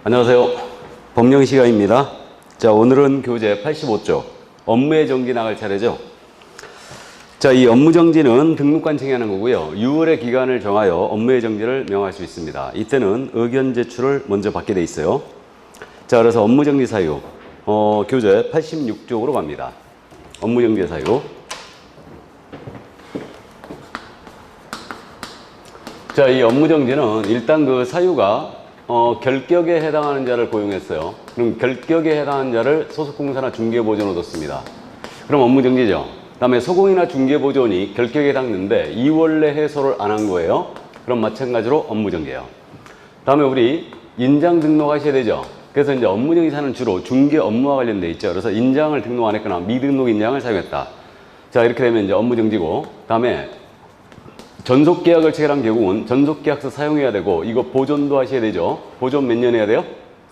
안녕하세요. 법령 시간입니다. 자, 오늘은 교재 85쪽 업무의 정지 나갈 차례죠. 자, 이 업무 정지는 등록관청이 하는 거고요. 6월의 기간을 정하여 업무의 정지를 명할 수 있습니다. 이때는 의견 제출을 먼저 받게 돼 있어요. 자, 그래서 업무 정지 사유 교재 86쪽으로 갑니다. 업무 정지 사유. 자, 이 업무 정지는 일단 그 사유가 결격에 해당하는 자를 고용했어요. 그럼 결격에 해당하는 자를 소속공사나 중개보조원으로 뒀습니다. 그럼 업무 정지죠. 그 다음에 소공이나 중개보조원이 결격에 해당되는데 2월 내 해소를 안 한 거예요. 그럼 마찬가지로 업무 정지예요. 그 다음에 우리 인장 등록하셔야 되죠. 그래서 이제 업무 정지사는 주로 중개 업무와 관련돼 있죠. 그래서 인장을 등록 안 했거나 미등록 인장을 사용했다. 자, 이렇게 되면 이제 업무 정지고, 그 다음에 전속계약을 체결한 경우는 전속계약서 사용해야 되고, 이거 보존도 하셔야 되죠. 보존 몇 년 해야 돼요?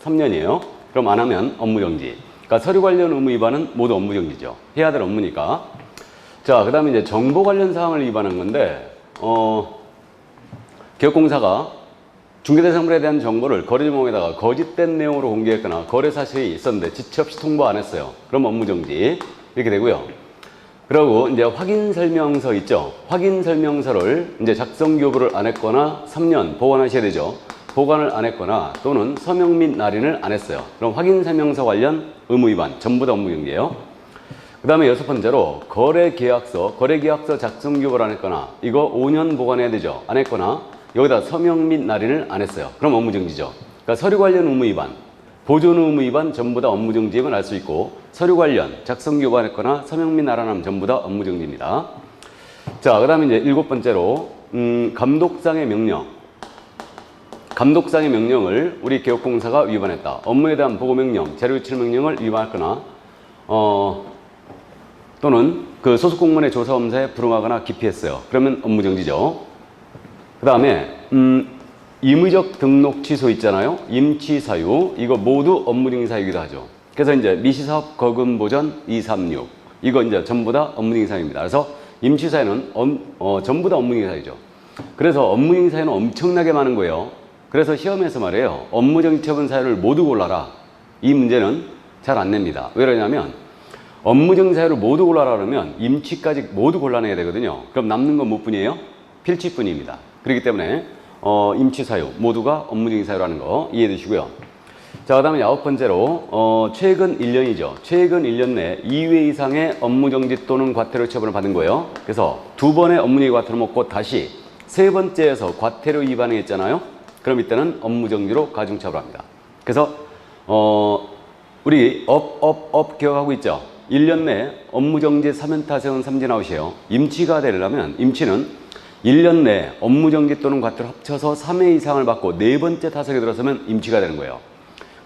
3년이에요. 그럼 안 하면 업무정지. 그러니까 서류 관련 의무 위반은 모두 업무정지죠. 해야 될 업무니까. 자, 그 다음에 이제 정보 관련 사항을 위반한 건데, 기업공사가 중개대상물에 대한 정보를 거래조목에다가 거짓된 내용으로 공개했거나 거래 사실이 있었는데 지체 없이 통보 안 했어요. 그럼 업무정지. 이렇게 되고요. 그리고 이제 확인 설명서 있죠. 확인 설명서를 이제 작성 교부를 안 했거나 3년 보관하셔야 되죠. 보관을 안 했거나 또는 서명 및 날인을 안 했어요. 그럼 확인 설명서 관련 의무 위반 전부 다 업무 정지예요. 그 다음에 6번째로 거래계약서 작성 교부를 안 했거나 이거 5년 보관해야 되죠. 안 했거나 여기다 서명 및 날인을 안 했어요. 그럼 업무 정지죠. 그러니까 서류 관련 의무 위반, 보존 의무 위반 전부 다 업무 정지임을 알 수 있고, 서류 관련 작성 교부했거나 서명 및 날아남 전부 다 업무 정지입니다. 자, 그 다음에 이제 7번째로 감독상의 명령. 감독상의 명령을 우리 개업공사가 위반했다. 업무에 대한 보고 명령, 자료 유출 명령을 위반했거나 또는 그 소속 공무원의 조사 검사에 불응하거나 기피했어요. 그러면 업무 정지죠. 그 다음에 임의적 등록 취소 있잖아요. 임취 사유. 이거 모두 업무 정지 사유이기도 하죠. 그래서 이제 미시사업 거금 보전 236. 이거 이제 전부 다 업무 정지 사유입니다. 그래서 임취 사유는 전부 다 업무 정지 사유죠. 그래서 업무 정지 사유는 엄청나게 많은 거예요. 그래서 시험에서 말이에요. 업무 정지 처분 사유를 모두 골라라. 이 문제는 잘 안 냅니다. 왜 그러냐면 업무 정지 사유를 모두 골라라 그러면 임취까지 모두 골라내야 되거든요. 그럼 남는 건 뭐뿐이에요? 필취뿐입니다. 그렇기 때문에 임취 사유 모두가 업무 정지 사유라는 거 이해해 주시고요. 자, 그 다음에 9번째로 최근 1년이죠. 최근 1년 내 2회 이상의 업무 정지 또는 과태료 처분을 받은 거예요. 그래서 2번의 업무 정지 과태료 먹고 다시 3번째에서 과태료 위반을 했잖아요. 그럼 이때는 업무 정지로 가중 처벌합니다. 그래서 우리 업 기억하고 있죠. 1년 내 업무 정지 3연 타세운 삼진아웃이에요. 임취가 되려면 임취는 1년 내 업무 정지 또는 과태료 합쳐서 3회 이상을 받고 4번째 타석에 들어서면 임취가 되는 거예요.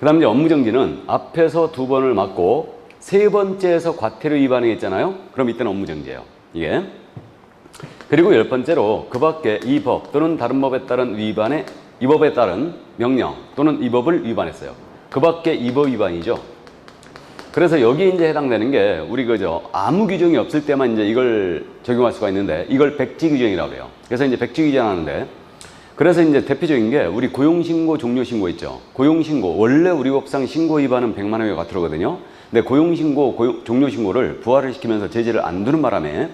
그 다음에 이제 업무 정지는 앞에서 2번을 맞고 3번째에서 과태료 위반을 했잖아요. 그럼 이때는 업무 정지예요. 이게. 그리고 10번째로 그 밖에 이 법 또는 다른 법에 따른 위반에 이 법에 따른 명령 또는 이 법을 위반했어요. 그 밖에 이 법 위반이죠. 그래서 여기에 이제 해당되는 게 우리 아무 규정이 없을 때만 이제 이걸 적용할 수가 있는데 이걸 백지 규정이라고 해요. 그래서 이제 백지 규정하는데 그래서 이제 대표적인 게 우리 고용신고 종료신고 있죠. 고용신고 원래 우리 법상 신고 위반은 100만 원의 과태료거든요. 근데 고용신고 종료신고를 부활을 시키면서 제재를 안 두는 바람에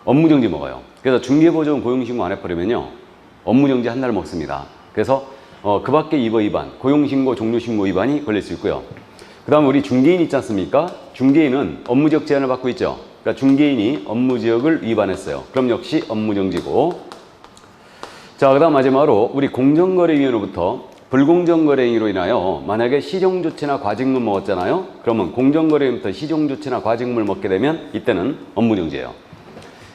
업무정지 먹어요. 그래서 중개보조원 고용신고 안 해버리면요 업무정지 한 달 먹습니다. 그래서 그 밖에 이 법 위반 고용신고 종료신고 위반이 걸릴 수 있고요. 그 다음 우리 중개인 있지 않습니까? 중개인은 업무지역 제한을 받고 있죠. 그러니까 중개인이 업무지역을 위반했어요. 그럼 역시 업무정지고. 자, 그 다음 마지막으로 우리 공정거래위원회로부터 불공정거래 행위로 인하여 만약에 시정조치나 과징금 먹었잖아요. 그러면 공정거래위원회부터 시정조치나 과징금을 먹게 되면 이때는 업무정지예요.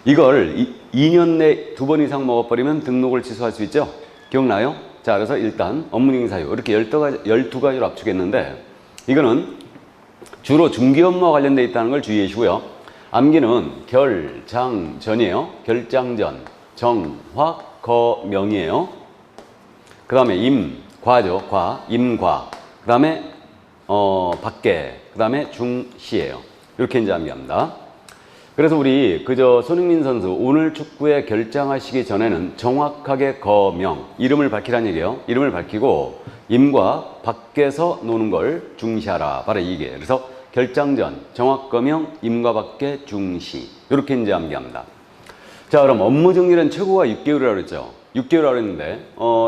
이걸 2년 내 2번 이상 먹어버리면 등록을 취소할 수 있죠. 기억나요? 자, 그래서 일단 업무정지 사유 이렇게 12가지로 압축했는데 이거는 주로 중개 업무와 관련되어 있다는 걸 주의해 주시고요. 암기는 결장전이에요. 결장전, 정, 화, 거, 명이에요. 그 다음에 임, 과죠. 과, 임과. 그 다음에 밖에, 그 다음에 중시예요. 이렇게 이제 암기합니다. 그래서 우리 그저 손흥민 선수 오늘 축구에 결장하시기 전에는 정확하게 거명, 이름을 밝히라는 얘기예요. 이름을 밝히고 임과 밖에서 노는 걸 중시하라. 바로 이게. 그래서 결장 전 정확 거명, 임과 밖에 중시. 이렇게 이제 암기합니다. 자, 그럼 업무 정지는 최고가 6개월이라고 그랬죠. 6개월이라고 했는데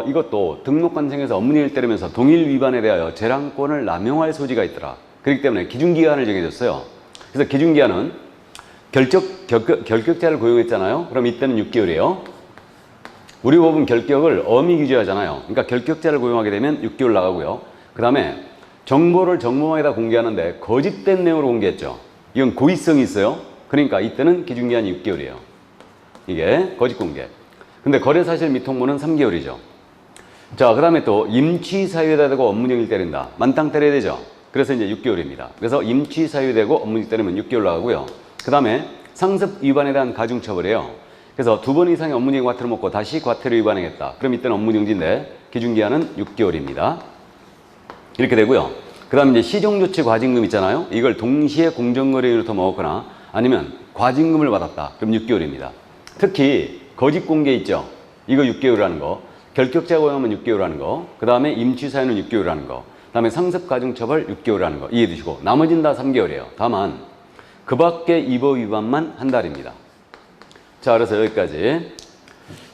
이것도 등록관청에서 업무정지를 때리면서 동일 위반에 대하여 재량권을 남용할 소지가 있더라. 그렇기 때문에 기준기간을 정해줬어요. 그래서 기준기간은 결격자를 고용했잖아요. 그럼 이때는 6개월이에요. 우리 법은 결격을 엄히 규제하잖아요. 그러니까 결격자를 고용하게 되면 6개월 나가고요. 그 다음에 정보를 정보망에다 공개하는데 거짓된 내용으로 공개했죠. 이건 고의성이 있어요. 그러니까 이때는 기준기한이 6개월이에요. 이게 거짓 공개. 근데 거래사실 미통보는 3개월이죠. 자, 그 다음에 또 임취사유에다 대고 업무정지를 때린다. 만땅 때려야 되죠. 그래서 이제 6개월입니다. 그래서 임취사유되고 업무정지 때리면 6개월 나가고요. 그 다음에 상습 위반에 대한 가중처벌이에요. 그래서 2번 이상의 업무정지 과태료 먹고 다시 과태료 위반하겠다. 그럼 이때는 업무정지인데 기준기한은 6개월입니다. 이렇게 되고요. 그 다음에 이제 시정조치 과징금 있잖아요. 이걸 동시에 공정거래위로부터 먹었거나 아니면 과징금을 받았다. 그럼 6개월입니다. 특히 거짓 공개 있죠. 이거 6개월이라는 거. 결격자 고용하면 6개월이라는 거. 그 다음에 임취사유는 6개월이라는 거. 그 다음에 상습 가중처벌 6개월이라는 거. 이해해 두시고 나머지는 다 3개월이에요. 다만 그 밖에 입법 위반만 한 달입니다. 자, 그래서 여기까지.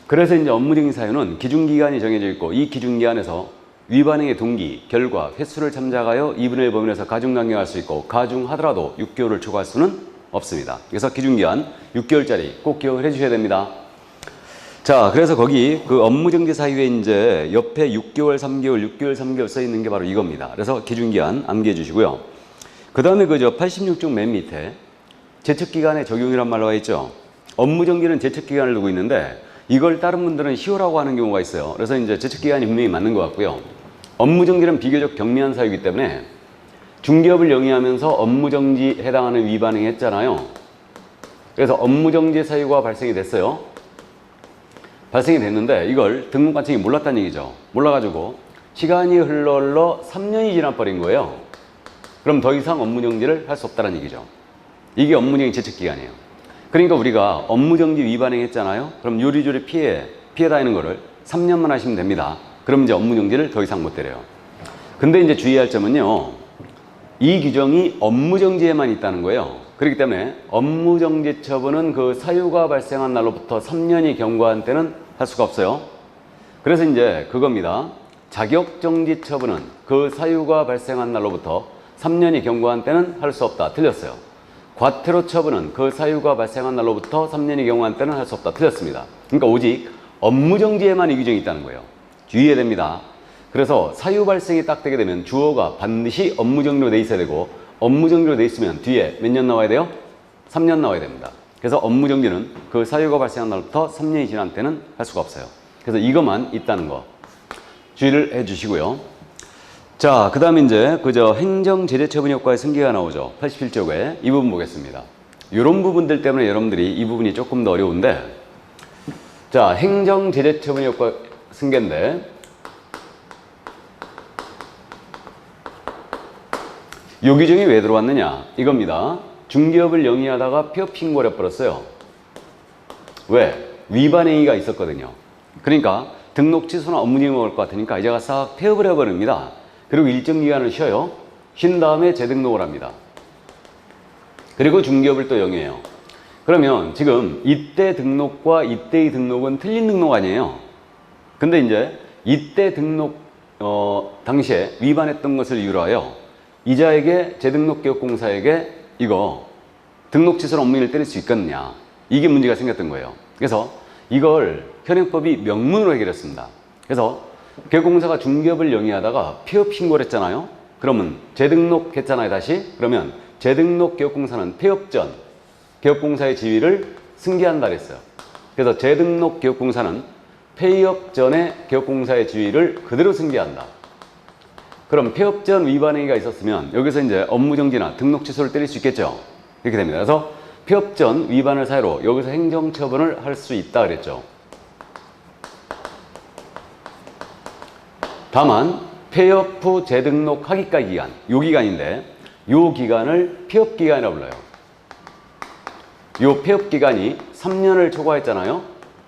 그래서 이제 업무정지 사유는 기준기간이 정해져 있고 이 기준기간에서 위반행의 동기, 결과, 횟수를 참작하여 2분의 1 범위 내에서 가중 강경할 수 있고 가중하더라도 6개월을 초과할 수는 없습니다. 그래서 기준기한 6개월짜리 꼭 기억을 해주셔야 됩니다. 자, 그래서 거기 그 업무정지 사유에 이제 옆에 6개월, 3개월, 6개월, 3개월 써 있는 게 바로 이겁니다. 그래서 기준기한 암기해 주시고요. 그 다음에 그저 86쪽 맨 밑에 제척기간의 적용이란 말로 와 있죠. 업무정지는 제척기간을 두고 있는데 이걸 다른 분들은 시효라고 하는 경우가 있어요. 그래서 이제 제척기간이 분명히 맞는 것 같고요. 업무정지는 비교적 경미한 사유이기 때문에 중개업을 영위하면서 업무정지 해당하는 위반행위 했잖아요. 그래서 업무정지 사유가 발생이 됐어요. 발생이 됐는데 이걸 등록관청이 몰랐다는 얘기죠. 몰라가지고 시간이 흘러 3년이 지나버린 거예요. 그럼 더 이상 업무정지를 할 수 없다는 얘기죠. 이게 업무정지 제척기간이에요. 그러니까 우리가 업무정지 위반행위 했잖아요. 그럼 요리조리 피해 다니는 거를 3년만 하시면 됩니다. 그럼 이제 업무정지를 더 이상 못 때려요. 근데 이제 주의할 점은요. 이 규정이 업무정지에만 있다는 거예요. 그렇기 때문에 업무정지 처분은 그 사유가 발생한 날로부터 3년이 경과한 때는 할 수가 없어요. 그래서 이제 그겁니다. 자격정지 처분은 그 사유가 발생한 날로부터 3년이 경과한 때는 할 수 없다. 틀렸어요. 과태료 처분은 그 사유가 발생한 날로부터 3년이 경과한 때는 할 수 없다. 틀렸습니다. 그러니까 오직 업무정지에만 이 규정이 있다는 거예요. 주의해야 됩니다. 그래서 사유 발생이 딱 되게 되면 주어가 반드시 업무정지로 돼 있어야 되고 업무정지로 돼 있으면 뒤에 몇 년 나와야 돼요? 3년 나와야 됩니다. 그래서 업무정지는 그 사유가 발생한 날부터 3년이 지난 때는 할 수가 없어요. 그래서 이것만 있다는 거 주의를 해 주시고요. 자, 그 다음에 이제 그저 행정제재처분 효과의 승계가 나오죠. 87쪽에 이 부분 보겠습니다. 이런 부분들 때문에 여러분들이 이 부분이 조금 더 어려운데, 자, 행정제재처분 효과 승계인데 이 규정이 왜 들어왔느냐 이겁니다. 중개업을 영위하다가 폐업 신고를 해버렸어요. 왜? 위반 행위가 있었거든요. 그러니까 등록 취소나 업무정지 먹을 것 같으니까 이제가 싹 폐업을 해버립니다. 그리고 일정 기간을 쉬어요. 쉰 다음에 재등록을 합니다. 그리고 중개업을 또 영위해요. 그러면 지금 이때 등록과 이때의 등록은 틀린 등록 아니에요. 근데 이제 이때 등록 당시에 위반했던 것을 이유로 하여 이자에게 재등록기업공사에게 이거 등록 취소나 업무정지를 때릴 수 있겠느냐, 이게 문제가 생겼던 거예요. 그래서 이걸 현행법이 명문으로 해결했습니다. 그래서 기업공사가 중개업을 영위하다가 폐업 신고를 했잖아요. 그러면 재등록했잖아요. 다시 그러면 재등록기업공사는 폐업 전 기업공사의 지위를 승계한다 그랬어요. 그래서 재등록기업공사는 폐업 전에 기업공사의 지위를 그대로 승계한다. 그럼 폐업 전 위반 행위가 있었으면 여기서 이제 업무정지나 등록 취소를 때릴 수 있겠죠. 이렇게 됩니다. 그래서 폐업 전 위반을 사유로 여기서 행정처분을 할 수 있다 그랬죠. 다만 폐업 후 재등록 하기까지 기간, 요 기간인데 요 기간을 폐업 기간이라고 불러요. 요 폐업 기간이 3년을 초과했잖아요.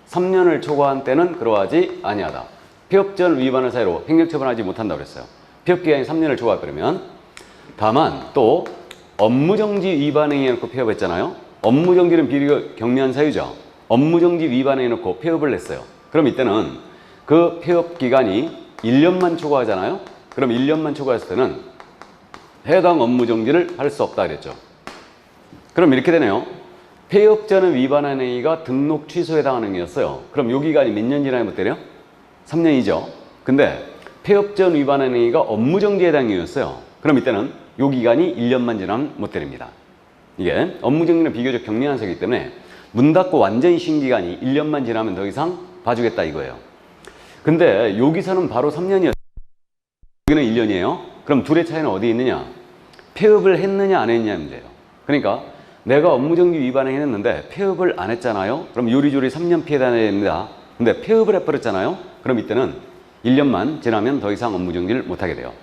3년을 초과한 때는 그러하지 아니하다. 폐업 전 위반을 사유로 행정처분하지 못한다고 그랬어요. 폐업 기간이 3년을 초과했더라면. 다만 또 업무정지 위반행위 해놓고 폐업했잖아요. 업무정지는 비리가 경미한 사유죠. 업무정지 위반행위 해놓고 폐업을 냈어요. 그럼 이때는 그 폐업 기간이 1년만 초과하잖아요. 그럼 1년만 초과했을 때는 해당 업무정지를 할 수 없다 그랬죠. 그럼 이렇게 되네요. 폐업 전에 위반한 행위가 등록 취소에 해당하는 행위였어요. 그럼 요 기간이 몇 년 지나야 못 때려? 3년이죠. 근데 폐업 전 위반한 행위가 업무정지에 해당 행위였어요. 그럼 이때는 요 기간이 1년만 지나면 못 때립니다. 이게 업무정지는 비교적 경미한 사유이기 때문에 문 닫고 완전히 쉰 기간이 1년만 지나면 더 이상 봐주겠다 이거예요. 근데 여기서는 바로 3년이었어요. 여기는 1년이에요. 그럼 둘의 차이는 어디에 있느냐? 폐업을 했느냐 안 했느냐 문제예요. 그러니까 내가 업무정지 위반을 했는데 폐업을 안 했잖아요. 그럼 요리조리 3년 피해 다녀야 됩니다. 근데 폐업을 해버렸잖아요. 그럼 이때는 1년만 지나면 더 이상 업무정지를 못하게 돼요.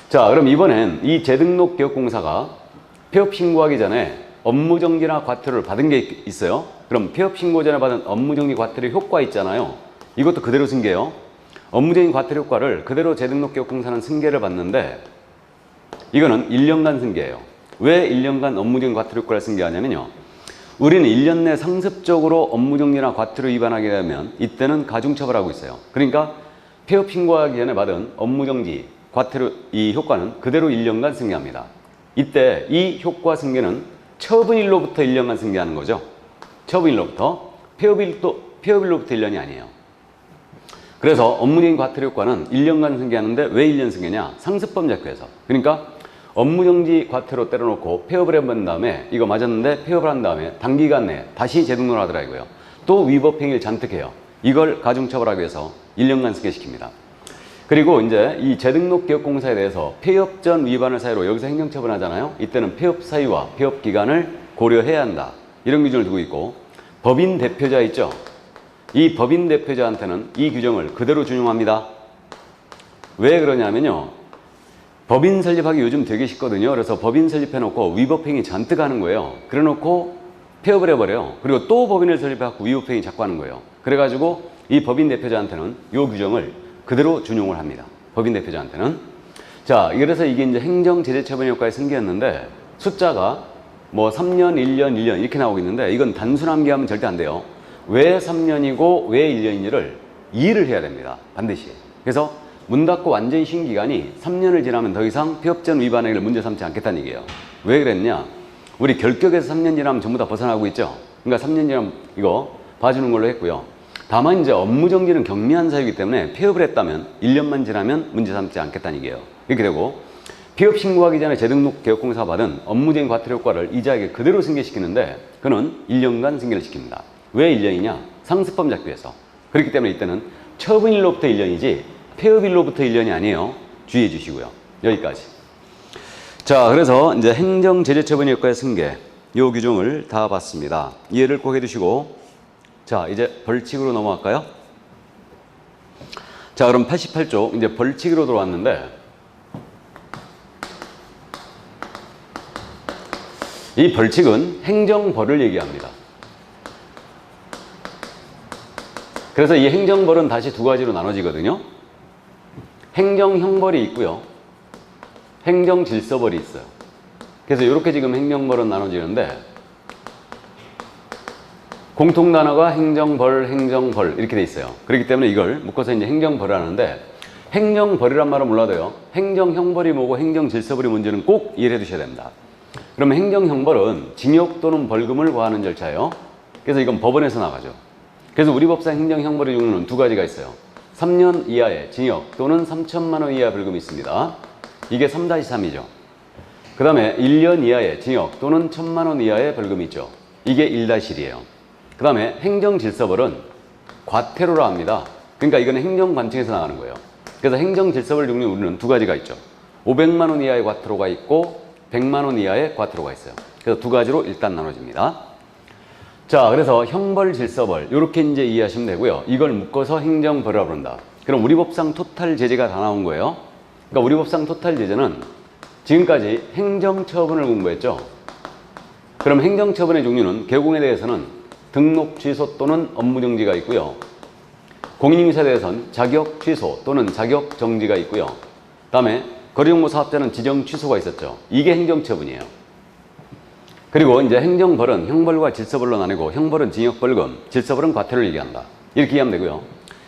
자, 그럼 이번엔 이 재등록기업공사가 폐업 신고하기 전에 업무정지나 과태료를 받은 게 있어요. 그럼 폐업 신고 전에 받은 업무정지 과태료 효과 있잖아요. 이것도 그대로 승계요. 업무정지 과태료 효과를 그대로 재등록기업공사는 승계를 받는데 이거는 1년간 승계예요. 왜 1년간 업무정지 과태료 효과를 승계하냐면요. 우리는 1년 내 상습적으로 업무정지나 과태료 위반하게 되면 이때는 가중처벌하고 있어요. 그러니까 폐업 신고하기 전에 받은 업무정지 과태료 이 효과는 그대로 1년간 승계합니다. 이때 이 효과 승계는 처분일로부터 1년간 승계하는 거죠. 처분일로부터 폐업일로부터 1년이 아니에요. 그래서 업무정지 과태료 효과는 1년간 승계하는데 왜 1년 승계냐? 상습범 잡혀서. 그러니까 업무정지 과태료 때려놓고 폐업을 해본 다음에 이거 맞았는데 폐업을 한 다음에 단기간 내에 다시 재등록을 하더라고요. 또 위법 행위를 잔뜩 해요. 이걸 가중처벌하기 위해서 1년간 승계시킵니다. 그리고 이제 이 재등록기업공사에 대해서 폐업 전 위반을 사유로 여기서 행정처분하잖아요. 이때는 폐업 사유와 폐업 기간을 고려해야 한다. 이런 기준을 두고 있고 법인 대표자 있죠. 이 법인 대표자한테는 이 규정을 그대로 준용합니다. 왜 그러냐면요. 법인 설립하기 요즘 되게 쉽거든요. 그래서 법인 설립해놓고 위법행위 잔뜩 하는 거예요. 그래놓고 폐업을 해버려요. 그리고 또 법인을 설립해갖고 위법행위 자꾸 하는 거예요. 그래가지고 이 법인 대표자한테는 이 규정을 그대로 준용을 합니다. 법인 대표자한테는. 자, 그래서 이게 이제 행정제재처분 효과의 승계였는데 숫자가 뭐 3년, 1년, 1년 이렇게 나오고 있는데 이건 단순함기하면 절대 안 돼요. 왜 3년이고 왜 1년인지를 이해를 해야 됩니다. 반드시. 그래서 문 닫고 완전히 쉰 기간이 3년을 지나면 더 이상 폐업 전 위반 행위를 문제 삼지 않겠다는 얘기예요. 왜 그랬냐? 우리 결격에서 3년 지나면 전부 다 벗어나고 있죠. 그러니까 3년 지나면 이거 봐주는 걸로 했고요. 다만 이제 업무정지는 경미한 사유이기 때문에 폐업을 했다면 1년만 지나면 문제 삼지 않겠다는 얘기예요. 이렇게 되고 폐업 신고하기 전에 재등록기업공사가 받은 업무정지 과태료 효과를 이자에게 그대로 승계시키는데 그는 1년간 승계를 시킵니다. 왜 1년이냐? 상습범 잡기 위해서. 그렇기 때문에 이때는 처분일로부터 1년이지 폐업일로부터 1년이 아니에요. 주의해 주시고요. 여기까지. 자, 그래서 이제 행정제재처분 효과의 승계 요 규정을 다 봤습니다. 이해를 꼭 해두시고 자, 이제 벌칙으로 넘어갈까요? 자, 그럼 88쪽 이제 벌칙으로 들어왔는데 이 벌칙은 행정벌을 얘기합니다. 그래서 이 행정벌은 다시 두 가지로 나눠지거든요. 행정형벌이 있고요. 행정질서벌이 있어요. 그래서 이렇게 지금 행정벌은 나눠지는데 공통 단어가 행정벌, 행정벌 이렇게 돼 있어요. 그렇기 때문에 이걸 묶어서 이제 행정벌을 하는데 행정벌이란 말은 몰라도요. 행정형벌이 뭐고 행정질서벌이 뭔지는 꼭 이해를 해 두셔야 됩니다. 그러면 행정형벌은 징역 또는 벌금을 과하는 절차예요. 그래서 이건 법원에서 나가죠. 그래서 우리 법상 행정형벌의 종류는 두 가지가 있어요. 3년 이하의 징역 또는 3천만 원 이하의 벌금이 있습니다. 이게 3-3이죠. 그 다음에 1년 이하의 징역 또는 1,000만 원 이하의 벌금이 있죠. 이게 1-1이에요. 그 다음에 행정질서벌은 과태료라 합니다. 그러니까 이거는 행정관청에서 나가는 거예요. 그래서 행정질서벌 종류 우리는 두 가지가 있죠. 500만 원 이하의 과태료가 있고 100만 원 이하의 과태료가 있어요. 그래서 두 가지로 일단 나눠집니다. 자, 그래서 형벌, 질서벌 이렇게 이제 이해하시면 되고요. 이걸 묶어서 행정벌이라고 부른다. 그럼 우리 법상 토탈 제재가 다 나온 거예요. 그러니까 우리 법상 토탈 제재는 지금까지 행정처분을 공부했죠. 그럼 행정처분의 종류는 개공에 대해서는 등록 취소 또는 업무 정지가 있고요. 공인인증서에 대해서는 자격 취소 또는 자격 정지가 있고요. 다음에 거래정보 사업자는 지정 취소가 있었죠. 이게 행정처분이에요. 그리고 이제 행정벌은 형벌과 질서벌로 나뉘고 형벌은 징역벌금, 질서벌은 과태료를 얘기한다. 이렇게 이해하면 되고요.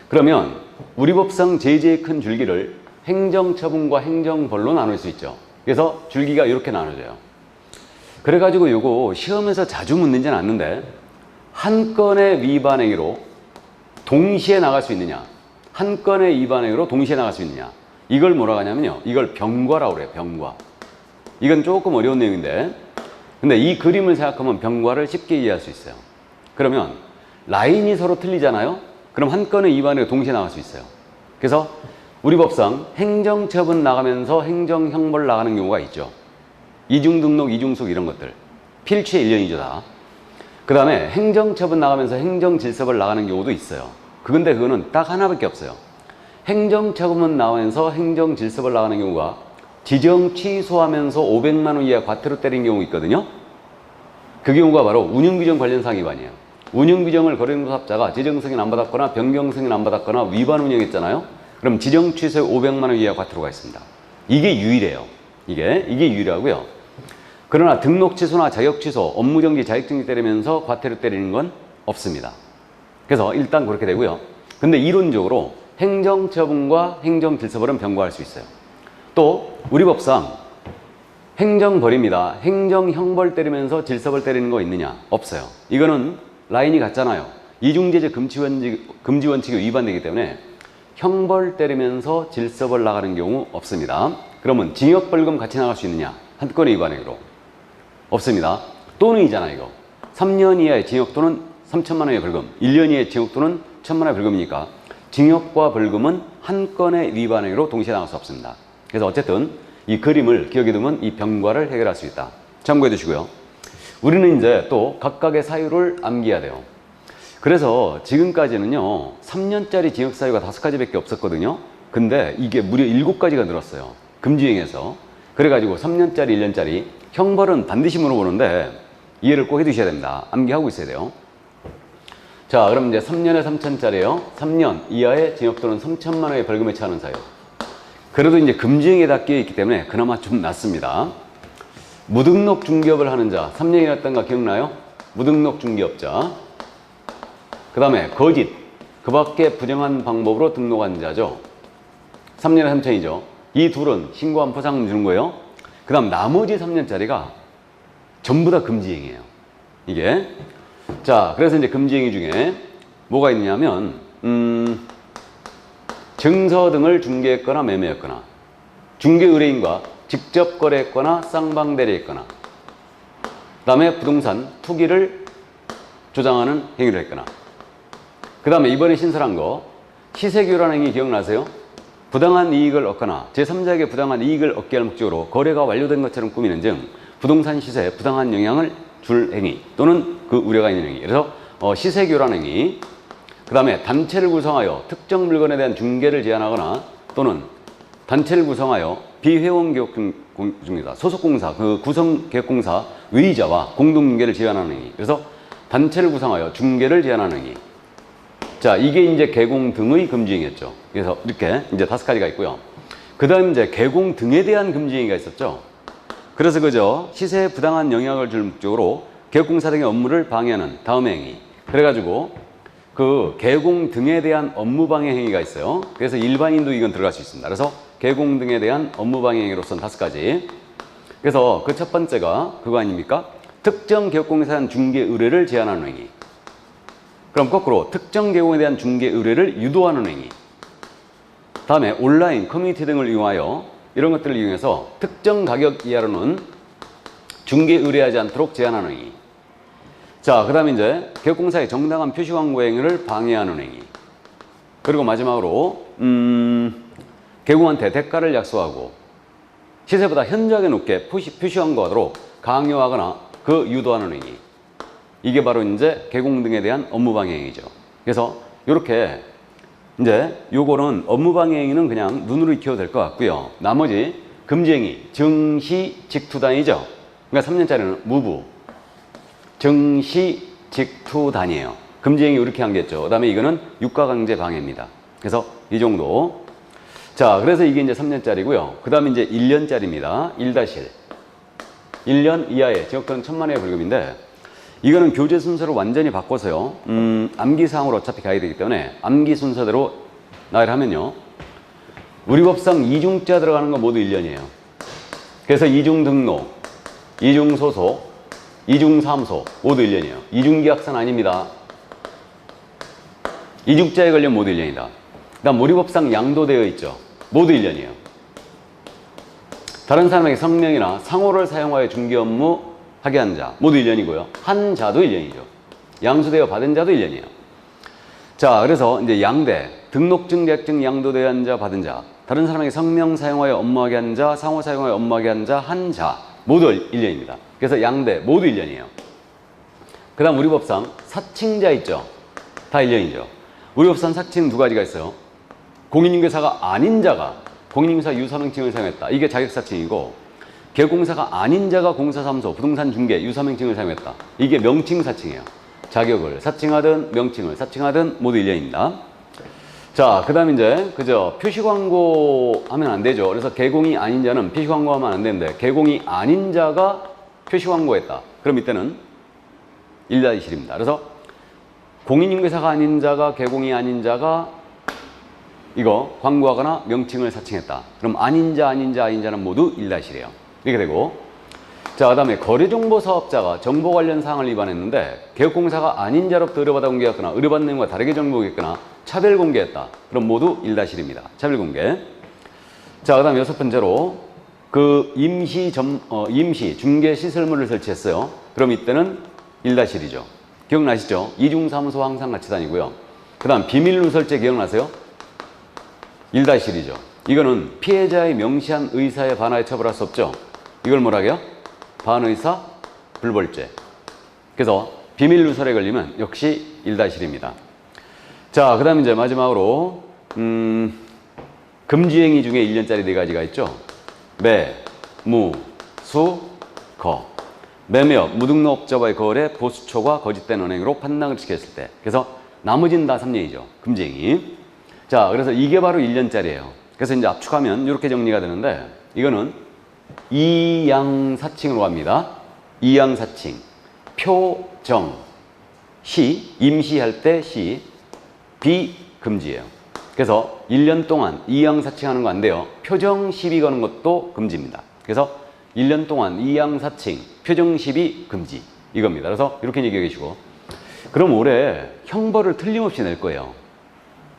그러면 우리 법상 제일 큰 줄기를 행정처분과 행정벌로 나눌 수 있죠. 그래서 줄기가 이렇게 나눠져요. 그래가지고 요거 시험에서 자주 묻는지는 않는데 한 건의 위반 행위로 동시에 나갈 수 있느냐, 한 건의 위반 행위로 동시에 나갈 수 있느냐, 이걸 뭐라고 하냐면요, 이걸 병과라고 그래요. 병과. 이건 조금 어려운 내용인데 근데 이 그림을 생각하면 병과를 쉽게 이해할 수 있어요. 그러면 라인이 서로 틀리잖아요. 그럼 한 건의 위반 행위로 동시에 나갈 수 있어요. 그래서 우리 법상 행정처분 나가면서 행정형벌 나가는 경우가 있죠. 이중등록, 이중속 이런 것들. 필취의 일련이죠, 다. 그 다음에 행정처분 나가면서 행정질서벌 나가는 경우도 있어요. 근데 그거는 딱 하나밖에 없어요. 행정처분 나가면서 행정질서벌 나가는 경우가 지정 취소하면서 500만 원 이하 과태료 때린 경우 있거든요. 그 경우가 바로 운영규정 관련상 위반이에요. 운영규정을 거래정보사업자가 지정 승인 안 받았거나 변경 승인 안 받았거나 위반 운영했잖아요. 그럼 지정 취소에 500만 원 이하 과태료가 있습니다. 이게 유일해요. 이게 유일하고요. 그러나 등록 취소나 자격 취소, 업무 정지, 자격 정지 때리면서 과태료 때리는 건 없습니다. 그래서 일단 그렇게 되고요. 근데 이론적으로 행정처분과 행정질서벌은 병과할 수 있어요. 또 우리 법상 행정벌입니다. 행정형벌 때리면서 질서벌 때리는 거 있느냐? 없어요. 이거는 라인이 같잖아요. 이중제재 금지 원칙이 위반되기 때문에 형벌 때리면서 질서벌 나가는 경우 없습니다. 그러면 징역벌금 같이 나갈 수 있느냐? 한 건의 위반 행위로 없습니다. 또는이잖아 이거. 3년 이하의 징역 또는 3천만 원의 벌금, 1년 이하의 징역 또는 1천만 원의 벌금이니까 징역과 벌금은 한 건의 위반 행위로 동시에 나갈 수 없습니다. 그래서 어쨌든 이 그림을 기억해 두면 이 병과를 해결할 수 있다. 참고해 두시고요. 우리는 이제 또 각각의 사유를 암기해야 돼요. 그래서 지금까지는요 3년짜리 징역 사유가 5가지밖에 없었거든요. 근데 이게 무려 7가지가 늘었어요. 금지행에서. 그래가지고 3년짜리, 1년짜리 형벌은 반드시 물어보는데 이해를 꼭 해두셔야 됩니다. 암기하고 있어야 돼요. 자, 그럼 이제 3년에 3천짜리요. 3년 이하의 징역 또는 3천만 원의 벌금에 처하는 사유. 그래도 이제 금지행에 다 끼어있기 때문에 그나마 좀 낫습니다. 무등록 중개업을 하는 자, 3년이었던 거 기억나요? 무등록 중개업자. 그 다음에 거짓, 그 밖에 부정한 방법으로 등록한 자죠. 3년에 3천이죠. 이 둘은 신고한 포상금 주는 거예요. 그 다음 나머지 3년짜리가 전부 다 금지행이에요. 이게. 자, 그래서 이제 금지행위 중에 뭐가 있냐면, 증서 등을 중개했거나 매매했거나, 중개 의뢰인과 직접 거래했거나 쌍방대리했거나, 그 다음에 부동산 투기를 조장하는 행위를 했거나, 그 다음에 이번에 신설한 거 시세교란 행위 기억나세요? 부당한 이익을 얻거나 제3자에게 부당한 이익을 얻게 할 목적으로 거래가 완료된 것처럼 꾸미는 등 부동산 시세에 부당한 영향을 줄 행위 또는 그 우려가 있는 행위. 그래서 시세교란 행위. 그 다음에 단체를 구성하여 특정 물건에 대한 중개를 제한하거나 또는 단체를 구성하여 비회원 개업 중입니다. 소속공사, 그 구성개혁공사 외의자와 공동중개를 제한하는 행위. 그래서 단체를 구성하여 중개를 제한하는 행위. 자, 이게 이제 개공 등의 금지행위였죠. 그래서 이렇게 이제 5가지가 있고요. 그 다음 이제 개공 등에 대한 금지행위가 있었죠. 그래서 그저 시세에 부당한 영향을 줄 목적으로 개업공사 등의 업무를 방해하는 다음의 행위. 그래가지고 그 개공 등에 대한 업무방해 행위가 있어요. 그래서 일반인도 이건 들어갈 수 있습니다. 그래서 개공 등에 대한 업무방해 행위로서는 5가지. 그래서 그 첫 번째가 그거 아닙니까? 특정 개업공사에 대한 중개 의뢰를 제한하는 행위. 그럼 거꾸로 특정 개공에 대한 중개 의뢰를 유도하는 행위. 다음에 온라인, 커뮤니티 등을 이용하여 이런 것들을 이용해서 특정 가격 이하로는 중개 의뢰하지 않도록 제한하는 행위. 자, 그 다음에 이제 개업공사의 정당한 표시 광고 행위를 방해하는 행위. 그리고 마지막으로 개공한테 대가를 약속하고 시세보다 현저하게 높게 표시 광고하도록 강요하거나 그 유도하는 행위. 이게 바로 이제 개공 등에 대한 업무방해 행위죠. 그래서 이렇게 이제 요거는 업무방해 행위는 그냥 눈으로 익혀도 될 것 같고요. 나머지 금지행위, 증시, 직투단이죠. 그러니까 3년짜리는 무부, 증시 직투단이에요. 금지행위 이렇게 한겠죠. 그 다음에 이거는 유가강제 방해입니다. 그래서 이 정도. 자, 그래서 이게 이제 3년짜리고요. 그 다음에 이제 1년짜리입니다. 1-1. 1년 이하의 징역또는 1,000만 원의 벌금인데, 이거는 교재 순서를 완전히 바꿔서요. 암기사항으로 어차피 가야 되기 때문에 암기 순서대로 나열을 하면요. 우리 법상 이중자 들어가는 거 모두 1년이에요. 그래서 이중 등록, 이중 소속, 이중 사무소 모두 1년이에요. 이중 계약서는 아닙니다. 이중자에 걸리면 모두 1년이다. 그다음 우리 법상 양도되어 있죠. 모두 1년이에요. 다른 사람에게 성명이나 상호를 사용하여 중개 업무 하게 한 자 모두 1년이고요. 한 자도 1년이죠. 양수되어 받은 자도 1년이에요. 자, 그래서 이제 양대, 등록증, 계약증 양도되어 한 자, 받은 자, 다른 사람에게 성명 사용하여 업무하게 한 자, 상호 사용하여 업무하게 한 자, 한 자 모두 1년입니다. 그래서 양대 모두 1년이에요. 그 다음 우리 법상 사칭자 있죠. 다 1년이죠. 우리 법상 사칭 두 가지가 있어요. 공인중개사가 아닌 자가 공인중개사 유사명칭을 사용했다. 이게 자격사칭이고, 개공사가 아닌 자가 공사사무소, 부동산 중개, 유사명칭을 사용했다. 이게 명칭사칭이에요. 자격을 사칭하든 명칭을 사칭하든 모두 1년입니다. 자, 그 다음 이제 그죠, 표시광고 하면 안 되죠. 그래서 개공이 아닌 자는 표시광고 하면 안 되는데, 개공이 아닌 자가 표시광고했다. 그럼 이때는 1-1입니다. 그래서 공인중개사가 아닌 자가, 개공이 아닌 자가 이거 광고하거나 명칭을 사칭했다. 그럼 아닌 자는 모두 1-1이에요. 이렇게 되고, 자, 그 다음에 거래정보사업자가 정보 관련 사항을 위반했는데 개업공사가 아닌 자로부터 의뢰받아 공개했거나 의뢰받는 내용과 다르게 정보했거나 차별 공개했다. 그럼 모두 1-1입니다. 차별 공개. 자, 그 다음에 6번째로 그 임시 중개 시설물을 설치했어요. 그럼 이때는 1-1이죠. 기억나시죠? 이중사무소 항상 같이 다니고요. 그 다음 비밀누설죄 기억나세요? 1-1이죠. 이거는 피해자의 명시한 의사에 반하여 처벌할 수 없죠. 이걸 뭐라고요? 반의사 불벌죄. 그래서 비밀누설에 걸리면 역시 1-1입니다. 자, 그 다음 이제 마지막으로 금지행위 중에 1년짜리 4가지가 있죠. 매, 무, 수, 거. 매매업, 무등록업자와의 거래, 보수초과 거짓된 언행으로 판단을 지켰을 때. 그래서 나머지는 다 3년이죠. 금지행위. 자, 그래서 이게 바로 1년짜리예요. 그래서 이제 압축하면 이렇게 정리가 되는데, 이거는 이양사칭으로 갑니다. 이양사칭. 표정. 시, 임시할 때 시. 비금지예요. 그래서 1년 동안 이양사칭하는 거 안 돼요. 표정 시비 거는 것도 금지입니다. 그래서 1년 동안 이양사칭, 표정 시비 금지. 이겁니다. 그래서 이렇게 얘기해 계시고, 그럼 올해 형벌을 틀림없이 낼 거예요.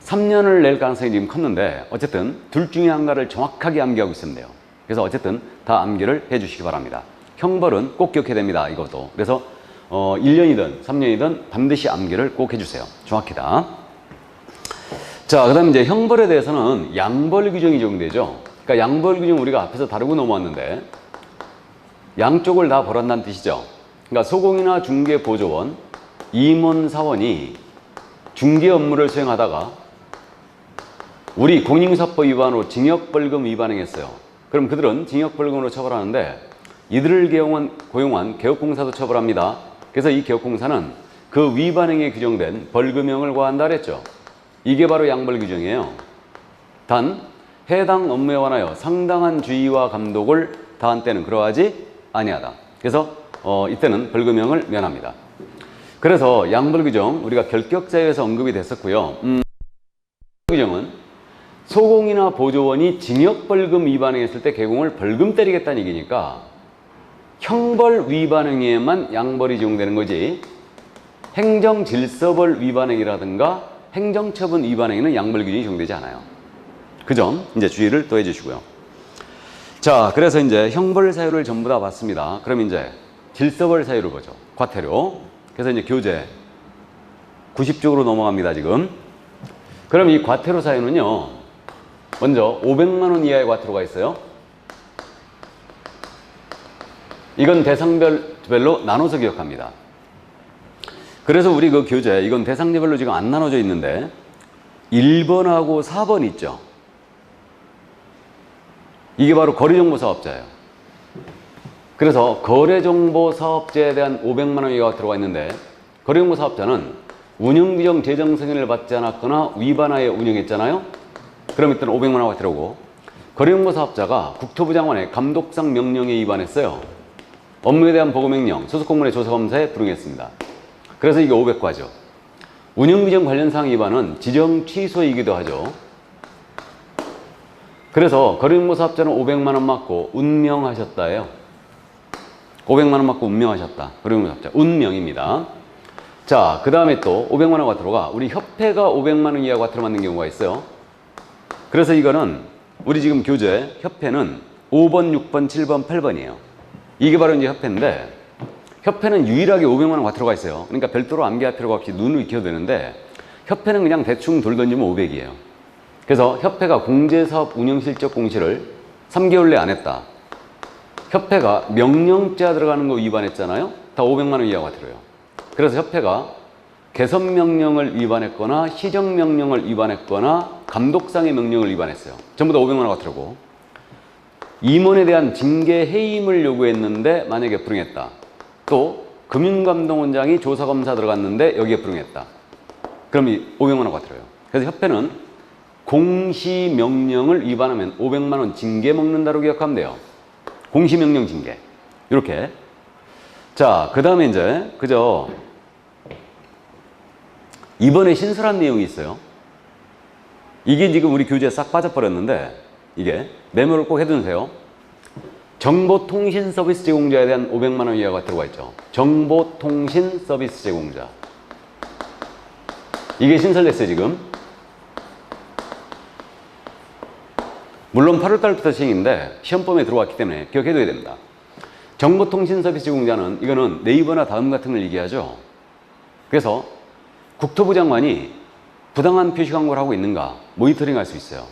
3년을 낼 가능성이 지금 컸는데, 어쨌든 둘 중에 한가를 정확하게 암기하고 있으면 돼요. 그래서 어쨌든 다 암기를 해 주시기 바랍니다. 형벌은 꼭 기억해야 됩니다. 이것도. 그래서 1년이든 3년이든 반드시 암기를 꼭 해주세요. 정확히다. 자, 그 다음에 이제 형벌에 대해서는 양벌 규정이 적용되죠. 그러니까 양벌 규정 우리가 앞에서 다루고 넘어왔는데, 양쪽을 다 벌한다는 뜻이죠. 그러니까 소공이나 중개보조원, 임원사원이 중개 업무를 수행하다가 우리 공인중개사법 위반으로 징역벌금 위반행했어요. 그럼 그들은 징역벌금으로 처벌하는데, 이들을 고용한 개업공사도 처벌합니다. 그래서 이 개업공사는 그 위반행위에 규정된 벌금형을 과한다 그랬죠. 이게 바로 양벌 규정이에요. 단 해당 업무에 관하여 상당한 주의와 감독을 다한 때는 그러하지 아니하다. 그래서 이때는 벌금형을 면합니다. 그래서 양벌 규정 우리가 결격자에서 언급이 됐었고요. 규정은 소공이나 보조원이 징역벌금 위반행했을 때 개공을 벌금 때리겠다는 얘기니까 형벌 위반행위에만 양벌이 적용되는 거지, 행정질서벌 위반행위라든가 행정처분 위반행위는 양벌 규정이 적용되지 않아요. 그 점 이제 주의를 또 해주시고요. 자, 그래서 이제 형벌 사유를 전부 다 봤습니다. 그럼 이제 질서벌 사유를 보죠. 과태료. 그래서 이제 교재 90쪽으로 넘어갑니다, 지금. 그럼 이 과태료 사유는요, 먼저 500만 원 이하의 과태료가 있어요. 이건 대상별로 나눠서 기억합니다. 그래서 우리 그 교재, 이건 대상별로 지금 안 나눠져 있는데 1번하고 4번 있죠. 이게 바로 거래정보 사업자예요. 그래서 거래정보사업자에 대한 500만 원 이하가 들어가 있는데 거래정보사업자는 운영규정 재정 승인을 받지 않았거나 위반하여 운영했잖아요. 그럼 이때는 500만 원가 들어오고 거래정보사업자가 국토부 장관의 감독상 명령에 위반했어요. 업무에 대한 보고명령, 소속공무원의 조사검사에 불응했습니다. 그래서 이게 500과죠. 운영규정 관련사항 위반은 지정 취소이기도 하죠. 그래서 거래정보사업자는 500만 원 맞고 운명하셨다예요. 500만 원 맞고 운명하셨다. 거래정보사업자 운명입니다. 자, 그 다음에 또 500만 원 과태료가 우리 협회가 500만 원 이하 과태료 맞는 경우가 있어요. 그래서 이거는 우리 지금 교재 협회는 5번, 6번, 7번, 8번이에요. 이게 바로 이제 협회인데 협회는 유일하게 500만 원 과태료가 있어요. 그러니까 별도로 암기할 필요가 없이 눈으로 익혀도 되는데 협회는 그냥 대충 돌 던지면 500이에요. 그래서 협회가 공제사업 운영실적 공시를 3개월 내에 안 했다. 협회가 명령자 들어가는 거 위반했잖아요. 다 500만 원 이하 과태료예요. 그래서 협회가 개선명령을 위반했거나 시정명령을 위반했거나 감독상의 명령을 위반했어요. 전부 다 500만 원 과태료고 임원에 대한 징계 해임을 요구했는데 만약에 불응했다. 또 금융감독원장이 조사검사 들어갔는데 여기에 불응했다. 그럼 이 500만 원 과태료예요. 그래서 협회는 공시명령을 위반하면 500만 원 징계 먹는다고 기억하면 돼요. 공시명령 징계. 이렇게. 자, 그 다음에 이제 그저 이번에 신설한 내용이 있어요. 이게 지금 우리 교재에 싹 빠져버렸는데 이게 메모를 꼭 해두세요. 정보통신 서비스 제공자에 대한 500만 원 이하가 들어가 있죠. 정보통신 서비스 제공자. 이게 신설됐어요, 지금. 물론 8월 달부터 시행인데 시험범위에 들어왔기 때문에 기억해둬야 됩니다. 정보통신 서비스 제공자는 이거는 네이버나 다음 같은 걸 얘기하죠. 그래서 국토부 장관이 부당한 표시 광고를 하고 있는가 모니터링 할 수 있어요.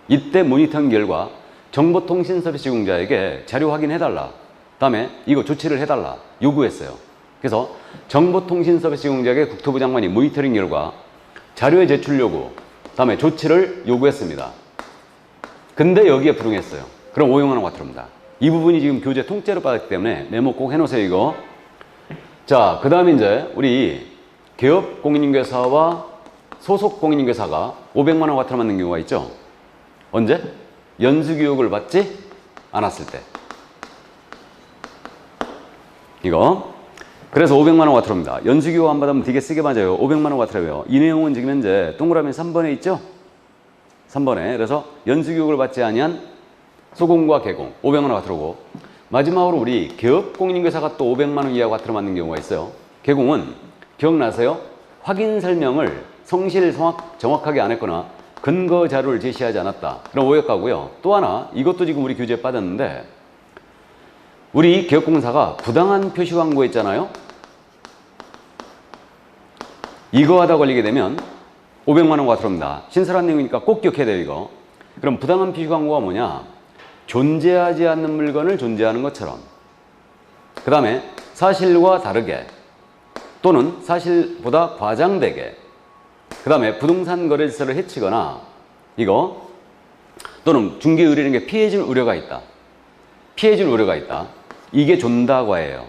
이때 모니터링 결과 정보통신 서비스 제공자에게 자료 확인해달라. 다음에 이거 조치를 해달라. 요구했어요. 그래서 정보통신 서비스 제공자에게 국토부 장관이 모니터링 결과 자료의 제출 요구, 다음에 조치를 요구했습니다. 근데 여기에 불응했어요. 그럼 500만 원 과태료입니다. 이 부분이 지금 교재 통째로 받았기 때문에 메모 꼭 해놓으세요, 이거. 자, 그 다음에 이제 우리 개업 공인중개사와 소속 공인중개사가 500만 원 과태료 맞는 경우가 있죠. 언제? 연수교육을 받지 않았을 때. 이거. 그래서 500만 원 과태료입니다. 연수교육 안 받으면 되게 세게 맞아요. 500만 원 과태료예요. 이 내용은 지금 현재 동그라미 3번에 있죠? 3번에. 그래서 연수교육을 받지 아니한 소공과 개공 500만 원 과태료고 마지막으로 우리 개업 공인중개사가 또 500만 원 이하 과태료 맞는 경우가 있어요. 개공은 기억나세요? 확인 설명을 성실 정확하게 안 했거나 근거 자료를 제시하지 않았다. 그럼 500 가고요. 또 하나 이것도 지금 우리 교재에 빠졌는데 우리 개업공사가 부당한 표시 광고 했잖아요. 이거 하다 걸리게 되면 500만 원 과태료입니다. 신설한 내용이니까 꼭 기억해야 돼요, 이거. 그럼 부당한 표시 광고가 뭐냐? 존재하지 않는 물건을 존재하는 것처럼. 그 다음에 사실과 다르게 또는 사실보다 과장되게. 그 다음에 부동산 거래 질서를 해치거나 이거 또는 중개 의뢰인에게 피해줄 우려가 있다. 피해줄 우려가 있다. 이게 존다과예요.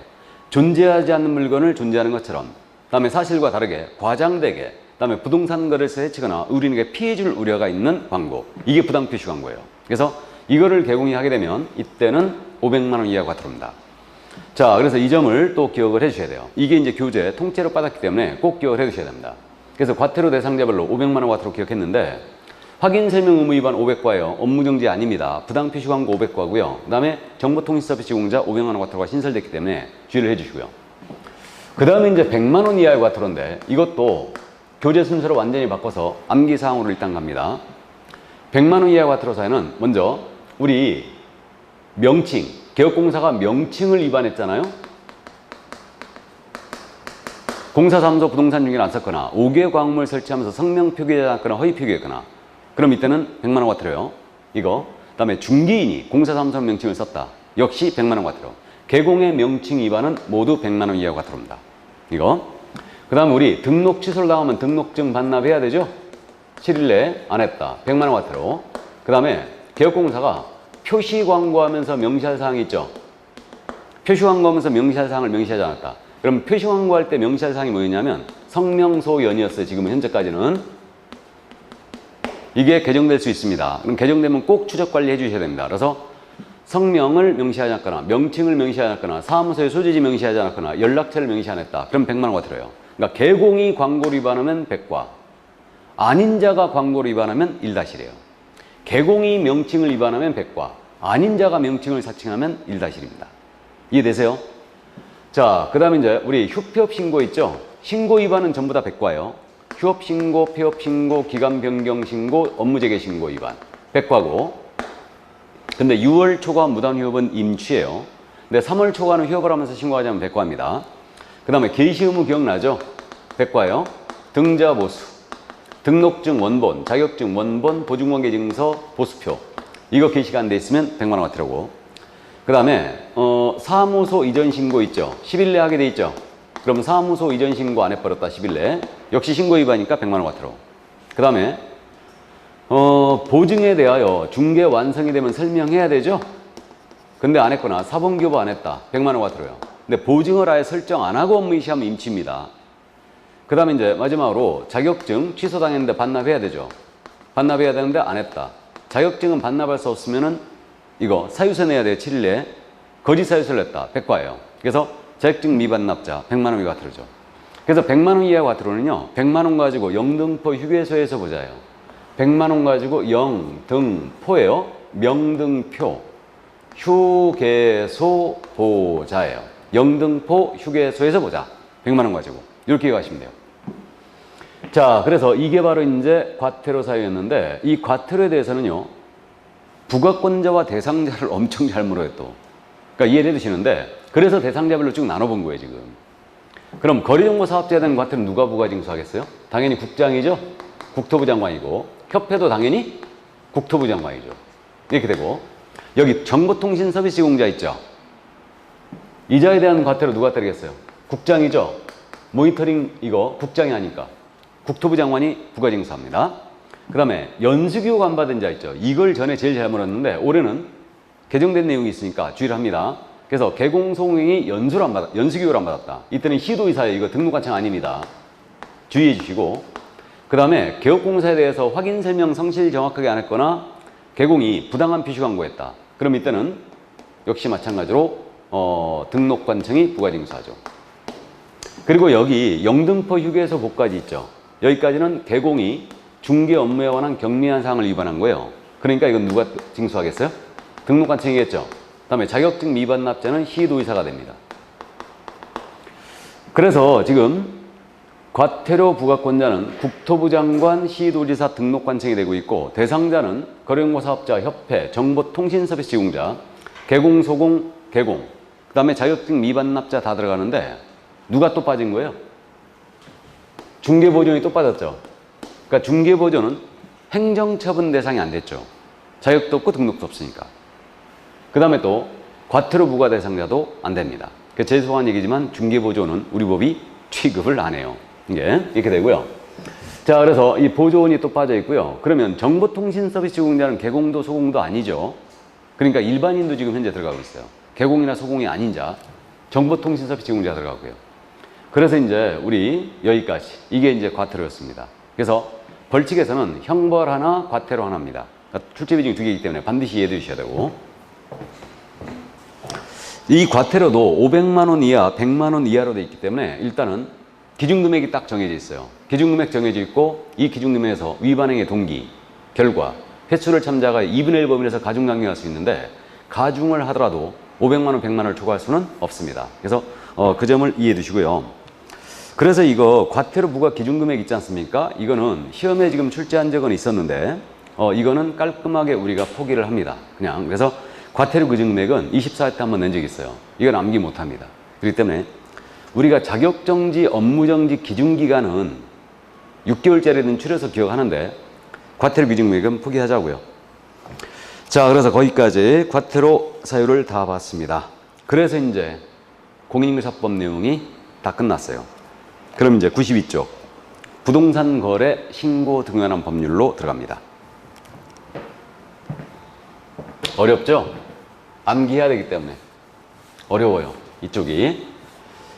존재하지 않는 물건을 존재하는 것처럼. 그 다음에 사실과 다르게 과장되게. 그 다음에 부동산 거래에서 해치거나 의뢰인에게 피해줄 우려가 있는 광고. 이게 부당 표시 광고예요. 그래서 이거를 개공이 하게 되면 이때는 500만 원 이하 과태료입니다. 자, 그래서 이 점을 또 기억을 해주셔야 돼요. 이게 이제 교재 통째로 받았기 때문에 꼭 기억을 해두셔야 됩니다. 그래서 과태료 대상자별로 500만 원 과태료 기억했는데 확인 설명 의무 위반 500과예요. 업무정지 아닙니다. 부당 표시 광고 500과고요. 그 다음에 정보통신 서비스 제공자 500만 원 과태료가 신설됐기 때문에 주의를 해주시고요. 그 다음에 이제 100만 원 이하의 과태료인데 이것도 교재 순서를 완전히 바꿔서 암기사항으로 일단 갑니다. 100만 원 이하 과태료 사유는 먼저 우리 명칭, 개업공사가 명칭을 위반했잖아요. 공사사무소 부동산 중개를 안 썼거나 5개 광물 설치하면서 성명 표기하지 않거나 허위 표기했거나 그럼 이때는 100만 원 과태료요. 이거. 그 다음에 중개인이 공사사무소 명칭을 썼다. 역시 100만 원 과태료. 개공의 명칭 위반은 모두 100만 원 이하 과태료입니다. 이거. 그 다음에 우리 등록 취소를 당하면 등록증 반납해야 되죠. 7일 내에 안 했다. 100만 원 과태료. 그 다음에 개업공사가 표시 광고하면서 명시할 사항이 있죠. 표시광고하면서 명시할 사항을 명시하지 않았다. 그럼 표시광고할 때 명시할 사항이 뭐였냐면 성명소연이었어요. 지금은 현재까지는. 이게 개정될 수 있습니다. 그럼 개정되면 꼭 추적 관리해 주셔야 됩니다. 그래서 성명을 명시하지 않거나 명칭을 명시하지 않거나 사무소의 소재지 명시하지 않거나 연락처를 명시 안 했다. 그럼 100만 원가 들어요. 그러니까 개공이 광고를 위반하면 100과 아닌 자가 광고를 위반하면 1-1이에요. 개공이 명칭을 위반하면 100과 아닌 자가 명칭을 사칭하면 1-1입니다. 이해되세요? 자, 그 다음에 이제 우리 휴폐업 신고 있죠? 신고 위반은 전부 다 100과예요. 휴업 신고, 폐업 신고, 기간 변경 신고, 업무재개 신고 위반 100과고. 근데 6월 초과 무단 휴업은 임취예요. 근데 3월 초과는 휴업을 하면서 신고하지 않으면 100과입니다. 그 다음에 게시 의무 기억나죠? 100과예요. 등자 보수, 등록증 원본, 자격증 원본, 보증관계 증서, 보수표 이거 게시가 안 돼 있으면 100만 원 들어오고. 그 다음에 사무소 이전 신고 있죠? 10일 내 하게 돼 있죠? 그럼 사무소 이전 신고 안 해버렸다 10일 내. 역시 신고 위반이니까 100만 원 들어오고. 그 다음에 보증에 대하여 중개 완성이 되면 설명해야 되죠? 근데 안 했거나 사본교부 안 했다. 100만 원가 들어요. 근데 보증을 아예 설정 안 하고 업무 이시하면 임치입니다. 그 다음에 이제 마지막으로 자격증 취소당했는데 반납해야 되죠? 반납해야 되는데 안 했다. 자격증은 반납할 수 없으면은 이거 사유서 내야 돼요. 7일 내에. 거짓 사유서를 냈다. 100과예요. 그래서 자격증 미반납자 100만 원 이하 들어오죠. 그래서 100만 원 이하가 들어오는요. 100만 원 가지고 영등포 휴게소에서 보자요. 100만 원 가지고 영등포예요. 명등표 휴게소 보자예요. 영등포 휴게소에서 보자. 100만 원 가지고 이렇게 가시면 돼요. 자, 그래서 이게 바로 이제 과태료 사유였는데 이 과태료에 대해서는요. 부가권자와 대상자를 엄청 잘 물어요 또. 그러니까 이해를 해두시는데 그래서 대상자별로 쭉 나눠본 거예요 지금. 그럼 거리정보 사업자에 대한 과태료는 누가 부가징수하겠어요? 당연히 국장이죠. 국토부 장관이고 협회도 당연히 국토부 장관이죠. 이렇게 되고 여기 정보통신 서비스 제공자 있죠. 이자에 대한 과태료 누가 때리겠어요? 국장이죠. 모니터링 이거 국장이 하니까 국토부 장관이 부가징수합니다. 그 다음에 연수교육 안 받은 자 있죠. 이걸 전에 제일 잘 물었는데 올해는 개정된 내용이 있으니까 주의를 합니다. 그래서 개공소공행이 연수교육을 안 받았다. 이때는 시도의사예요. 이거 등록관청 아닙니다. 주의해 주시고. 그 다음에 개업공사에 대해서 확인 설명 성실 정확하게 안 했거나 개공이 부당한 표시 광고했다. 그럼 이때는 역시 마찬가지로 등록관청이 부가징수하죠. 그리고 여기 영등포 휴게소 보까지 있죠. 여기까지는 개공이 중개 업무에 관한 경미한 사항을 위반한 거예요. 그러니까 이건 누가 징수하겠어요? 등록관청이겠죠. 그 다음에 자격증 미반납자는 시도의사가 됩니다. 그래서 지금 과태료 부가권자는 국토부 장관, 시도지사 등록관청이 되고 있고 대상자는 거래정보 사업자, 협회, 정보통신서비스 제공자, 개공, 소공, 개공 그 다음에 자격증 미반납자 다 들어가는데 누가 또 빠진 거예요? 중개보존이 또 빠졌죠. 그러니까 중개보존은 행정처분 대상이 안 됐죠. 자격도 없고 등록도 없으니까. 그 다음에 또 과태료 부과 대상자도 안 됩니다. 죄송한 얘기지만 중개보존은 우리 법이 취급을 안 해요. 이게 이렇게 되고요. 자, 그래서 이 보존이 또 빠져 있고요. 그러면 정보통신 서비스 제공자는 개공도 소공도 아니죠. 그러니까 일반인도 지금 현재 들어가고 있어요. 개공이나 소공이 아닌 자, 정보통신 서비스 제공자 들어가고요. 그래서 이제 우리 여기까지 이게 이제 과태료였습니다. 그래서 벌칙에서는 형벌 하나, 과태료 하나입니다. 그러니까 출제 비중이 2개이기 때문에 반드시 이해해 주셔야 되고 이 과태료도 500만 원 이하, 100만 원 이하로 되어 있기 때문에 일단은 기준금액이 딱 정해져 있어요. 기준금액 정해져 있고 이 기준금액에서 위반행의 동기, 결과, 횟수를 참자가 2분의 1 범위에서 가중 강경할 수 있는데 가중을 하더라도 500만 원, 100만 원을 초과할 수는 없습니다. 그래서 그 점을 이해해 두시고요. 그래서 이거 과태료 부과 기준금액 있지 않습니까? 이거는 시험에 지금 출제한 적은 있었는데 이거는 깔끔하게 우리가 포기를 합니다. 그냥 그래서 과태료 기준금액은 24회 때 한번 낸 적이 있어요. 이건 암기 못합니다. 그렇기 때문에 우리가 자격정지, 업무정지 기준기간은 6개월짜리는 줄여서 기억하는데 과태료 기준금액은 포기하자고요. 자, 그래서 거기까지 과태료 사유를 다 봤습니다. 그래서 이제 공인인증사법 내용이 다 끝났어요. 그럼 이제 92쪽 부동산 거래 신고 등에 관한 법률로 들어갑니다. 어렵죠? 암기해야 되기 때문에 어려워요. 이쪽이.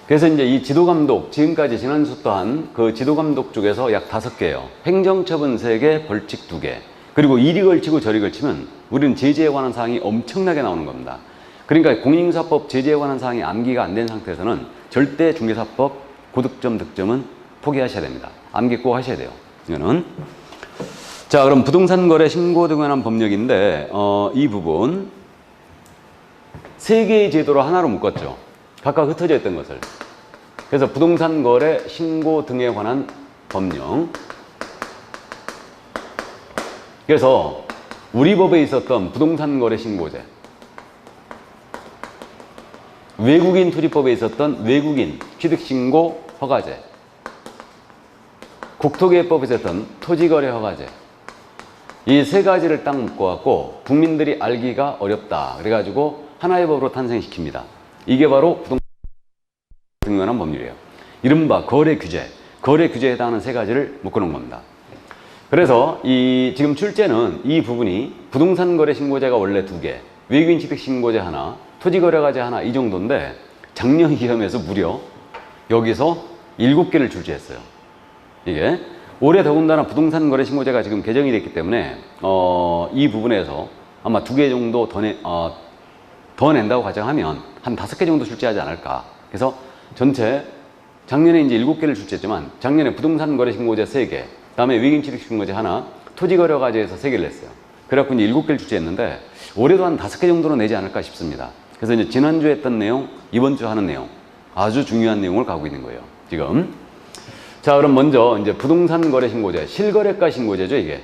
그래서 이제 이 지도감독, 지금까지 지난 수 또한 그 지도감독 쪽에서 약 5개예요. 행정처분 3개, 벌칙 2개. 그리고 이리 걸치고 저리 걸치면 우리는 제재에 관한 사항이 엄청나게 나오는 겁니다. 그러니까 공인중개사법 제재에 관한 사항이 암기가 안 된 상태에서는 절대 중개사법 고득점 득점은 포기하셔야 됩니다. 암기 꼭 하셔야 돼요. 이거는. 자, 그럼 부동산 거래 신고 등에 관한 법령인데 이 부분 3개의 제도로 하나로 묶었죠. 각각 흩어져 있던 것을. 그래서 부동산 거래 신고 등에 관한 법령. 그래서 우리 법에 있었던 부동산 거래 신고제, 외국인 토지법에 있었던 외국인 취득신고 허가제, 국토개혁법에 있었던 토지거래 허가제, 이 3가지를 딱 묶어갖고 국민들이 알기가 어렵다. 그래가지고 하나의 법으로 탄생시킵니다. 이게 바로 부동산 등에 관한 법률이에요. 이른바 거래 규제, 거래 규제에 해당하는 3가지를 묶어놓은 겁니다. 그래서 이 지금 출제는 이 부분이 부동산 거래 신고제가 원래 2개, 외국인 취득 신고제 하나, 토지 거래가제 하나 이 정도인데 작년 시험에서 무려 여기서 7개를 출제했어요. 이게 올해 더군다나 부동산 거래 신고제가 지금 개정이 됐기 때문에 이 부분에서 아마 2개 정도 더 낸다고 가정하면 한 5개 정도 출제하지 않을까. 그래서 전체 작년에 이제 7개를 출제했지만 작년에 부동산 거래 신고제 3개, 다음에 외국인 취득 신고제 하나, 토지 거래 과제에서 3개를 냈어요. 그래갖고 이제 7개를 출제했는데 올해도 한 5개 정도는 내지 않을까 싶습니다. 그래서 이제 지난주에 했던 내용, 이번 주 하는 내용, 아주 중요한 내용을 가고 있는 거예요. 지금. 자, 그럼 먼저 이제 부동산 거래 신고제, 실거래가 신고제죠, 이게.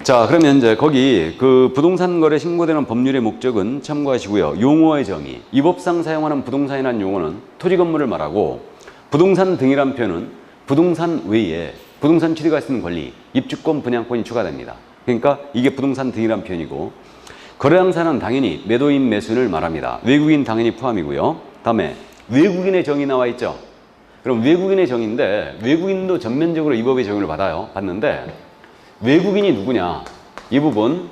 자, 그러면 이제 거기 그 부동산 거래 신고되는 법률의 목적은 참고하시고요. 용어의 정의. 이 법상 사용하는 부동산이라는 용어는 토지 건물을 말하고 부동산 등이란 표현은 부동산 외에 부동산 취득할 수 있는 권리, 입주권, 분양권이 추가됩니다. 그러니까 이게 부동산 등이란 표현이고 거래당사는 당연히 매도인, 매수인을 말합니다. 외국인 당연히 포함이고요. 다음에 외국인의 정의 나와 있죠. 그럼 외국인의 정의인데 외국인도 전면적으로 이 법의 적용을 받는데 외국인이 누구냐? 이 부분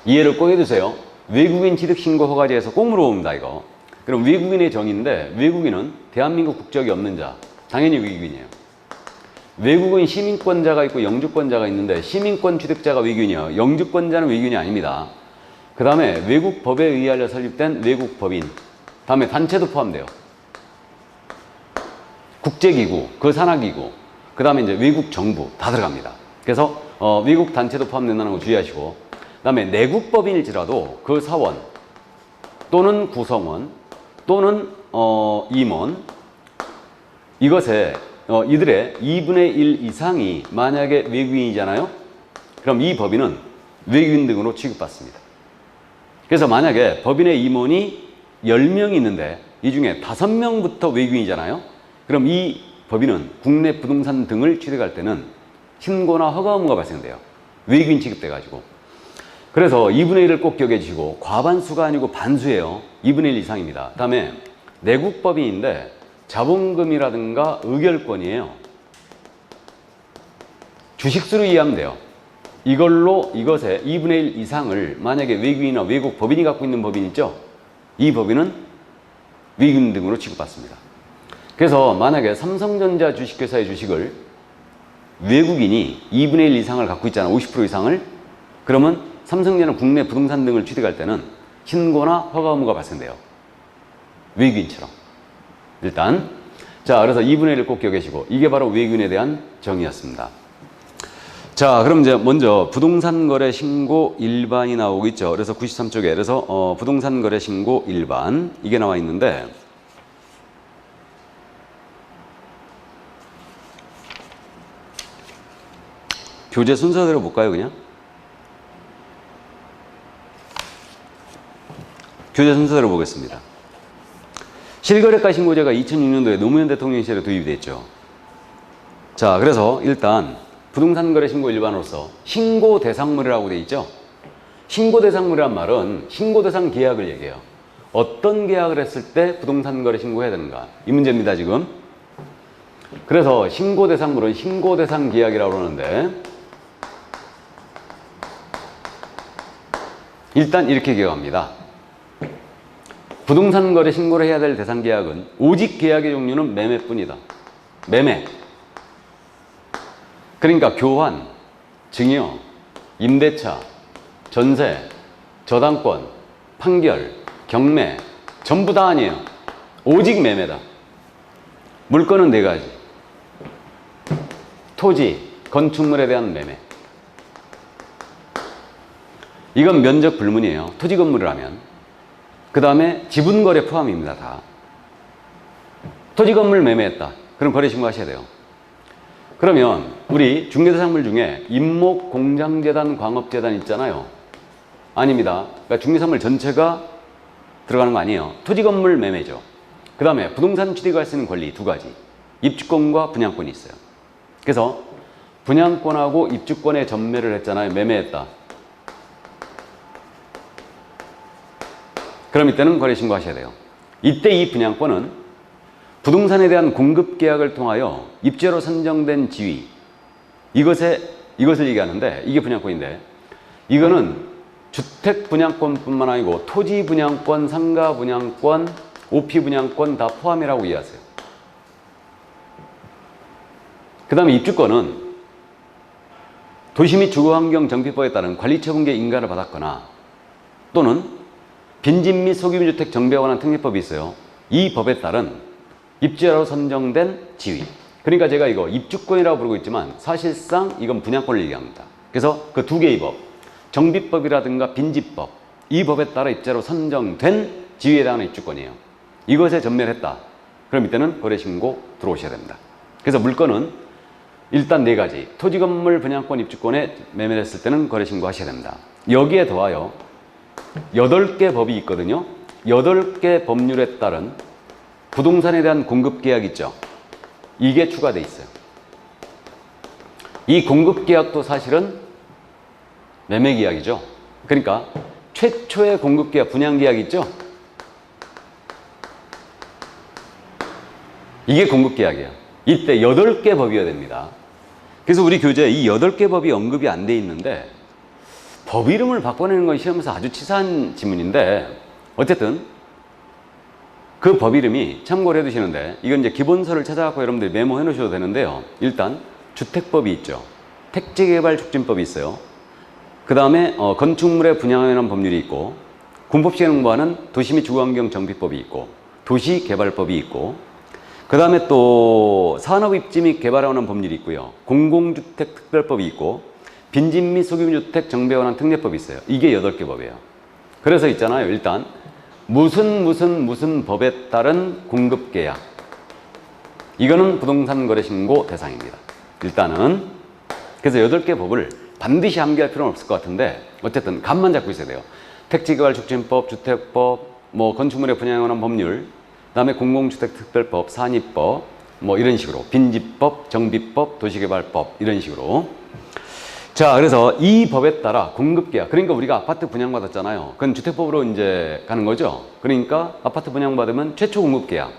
이해를 꼭 해두세요. 외국인 취득신고 허가제에서 꼭 물어봅니다, 이거. 그럼 외국인의 정의인데 외국인은 대한민국 국적이 없는 자, 당연히 외국인이에요. 외국인 시민권자가 있고 영주권자가 있는데 시민권 취득자가 외국인이에요. 영주권자는 외국인이 아닙니다. 그 다음에 외국 법에 의하여 설립된 외국 법인, 다음에 단체도 포함돼요. 국제기구, 그 산하기구, 그 다음에 이제 외국 정부 다 들어갑니다. 그래서 외국 단체도 포함된다는 거 주의하시고, 그 다음에 내국 법인일지라도 그 사원 또는 구성원 또는 임원 이것에 이들의 2분의 1 이상이 만약에 외국인이잖아요. 그럼 이 법인은 외국인 등으로 취급받습니다. 그래서 만약에 법인의 임원이 10명이 있는데 이 중에 5명부터 외국인이잖아요. 그럼 이 법인은 국내 부동산 등을 취득할 때는 신고나 허가 의무가 발생돼요. 외국인 취급돼가지고. 그래서 2분의 1을 꼭 기억해 주시고 과반수가 아니고 반수예요. 2분의 1 이상입니다. 그 다음에 내국 법인인데 자본금이라든가 의결권이에요. 주식수로 이해하면 돼요. 이걸로 이것의 2분의 1 이상을 만약에 외국인이나 외국 법인이 갖고 있는 법인 있죠? 이 법인은 외국인 등으로 취급받습니다. 그래서 만약에 삼성전자 주식회사의 주식을 외국인이 2분의 1 이상을 갖고 있잖아. 50% 이상을. 그러면 삼성전자는 국내 부동산 등을 취득할 때는 신고나 허가 의무가 발생돼요. 외국인처럼. 일단 자, 그래서 2분의 1을 꼭 기억하시고 이게 바로 외국인에 대한 정의였습니다. 자, 그럼 이제 먼저 부동산 거래 신고 일반이 나오고 있죠. 그래서 93쪽에 그래서 부동산 거래 신고 일반 이게 나와 있는데 교재 순서대로 볼까요, 그냥? 교재 순서대로 보겠습니다. 실거래가 신고제가 2006년도에 노무현 대통령 시절에 도입이 됐죠. 자, 그래서 일단 부동산 거래 신고 일반으로서 신고 대상물이라고 돼 있죠. 신고 대상물이란 말은 신고 대상 계약을 얘기해요. 어떤 계약을 했을 때 부동산 거래 신고해야 되는가? 이 문제입니다, 지금. 그래서 신고 대상물은 신고 대상 계약이라고 그러는데 일단 이렇게 기억합니다. 부동산 거래 신고를 해야 될 대상 계약은 오직 계약의 종류는 매매뿐이다. 매매. 그러니까 교환, 증여, 임대차, 전세, 저당권, 판결, 경매 전부 다 아니에요. 오직 매매다. 물건은 4가지. 토지, 건축물에 대한 매매. 이건 면적 불문이에요. 토지 건물이라면. 그 다음에 지분거래 포함입니다. 다. 토지 건물 매매했다. 그럼 거래 신고하셔야 돼요. 그러면 우리 중개대상물 중에 임목, 공장재단, 광업재단 있잖아요. 아닙니다. 그러니까 중개상물 전체가 들어가는 거 아니에요. 토지 건물 매매죠. 그 다음에 부동산 취득할 수 있는 권리 2가지. 입주권과 분양권이 있어요. 그래서 분양권하고 입주권의 전매를 했잖아요. 매매했다. 그럼 이때는 거래 신고하셔야 돼요. 이때 이 분양권은 부동산에 대한 공급 계약을 통하여 입주자로 선정된 지위, 이것을 얘기하는데, 이게 분양권인데, 이거는 주택 분양권뿐만 아니고 토지 분양권, 상가 분양권, 오피 분양권 다 포함이라고 이해하세요. 그 다음에 입주권은 도시 및 주거환경 정비법에 따른 관리처분계 인가를 받았거나 또는 빈집 및 소규모주택 정비에 관한 특례법이 있어요. 이 법에 따른 입주자로 선정된 지위. 그러니까 제가 이거 입주권이라고 부르고 있지만 사실상 이건 분양권을 얘기합니다. 그래서 그 2개의 법, 정비법이라든가 빈집법, 이 법에 따라 입주자로 선정된 지위에 대한 입주권이에요. 이것에 전매를 했다. 그럼 이때는 거래신고 들어오셔야 됩니다. 그래서 물건은 일단 4가지. 토지 건물 분양권 입주권에 매매를 했을 때는 거래신고 하셔야 됩니다. 여기에 더하여 8개 법이 있거든요. 8개 법률에 따른 부동산에 대한 공급계약 있죠. 이게 추가되어 있어요. 이 공급계약도 사실은 매매계약이죠. 그러니까 최초의 공급계약, 분양계약 있죠. 이게 공급계약이에요. 이때 8개 법이어야 됩니다. 그래서 우리 교재에 이 8개 법이 언급이 안 돼 있는데 법 이름을 바꿔내는 건 시험에서 아주 치사한 지문인데 어쨌든 그 법 이름이 참고를 해 두시는데 이건 이제 기본서를 찾아갖고 여러분들이 메모해 놓으셔도 되는데요. 일단 주택법이 있죠. 택지개발촉진법이 있어요. 그 다음에 건축물의 분양에 관한 법률이 있고 군법 시행 공부하는 도시 및 주거환경 정비법이 있고 도시개발법이 있고 그 다음에 또 산업입지 및 개발에 관한 법률이 있고요. 공공주택 특별법이 있고 빈집 및 소규모주택 정비에 관한 특례법이 있어요. 이게 8개 법이에요. 그래서 있잖아요. 일단 무슨 법에 따른 공급계약, 이거는 부동산 거래 신고 대상입니다. 일단은 그래서 8개 법을 반드시 암기할 필요는 없을 것 같은데 어쨌든 감만 잡고 있어야 돼요. 택지개발촉진법, 주택법, 건축물의 분양에 관한 법률, 그 다음에 공공주택특별법, 산입법, 이런 식으로 빈집법, 정비법, 도시개발법 이런 식으로. 자, 그래서 이 법에 따라 공급계약, 그러니까 우리가 아파트 분양받았잖아요. 그건 주택법으로 이제 가는 거죠. 그러니까 아파트 분양받으면 최초 공급계약,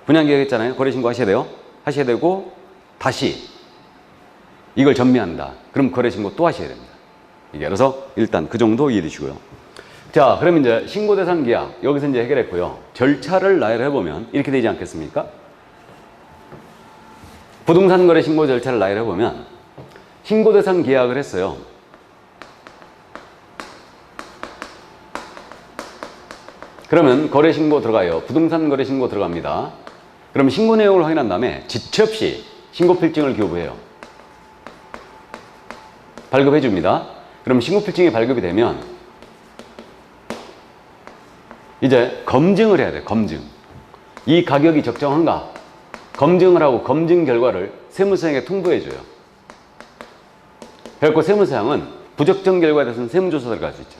분양계약 했잖아요. 거래신고 하셔야 돼요. 하셔야 되고 다시 이걸 전매한다. 그럼 거래신고 또 하셔야 됩니다. 이게 그래서 일단 그 정도 이해해 주시고요. 자, 그럼 이제 신고대상 계약 여기서 이제 해결했고요. 절차를 나열해 보면 이렇게 되지 않겠습니까? 부동산 거래 신고 절차를 나열해 보면 신고대상 계약을 했어요. 그러면 거래신고 들어가요. 부동산 거래신고 들어갑니다. 그럼 신고 내용을 확인한 다음에 지체 없이 신고필증을 교부해요. 발급해 줍니다. 그럼 신고필증이 발급이 되면 이제 검증을 해야 돼요. 검증. 이 가격이 적정한가? 검증을 하고 검증 결과를 세무서에게 통보해 줘요. 그래서 세무서장은 부적정 결과에 대해서는 세무조사 들어갈 수 있죠.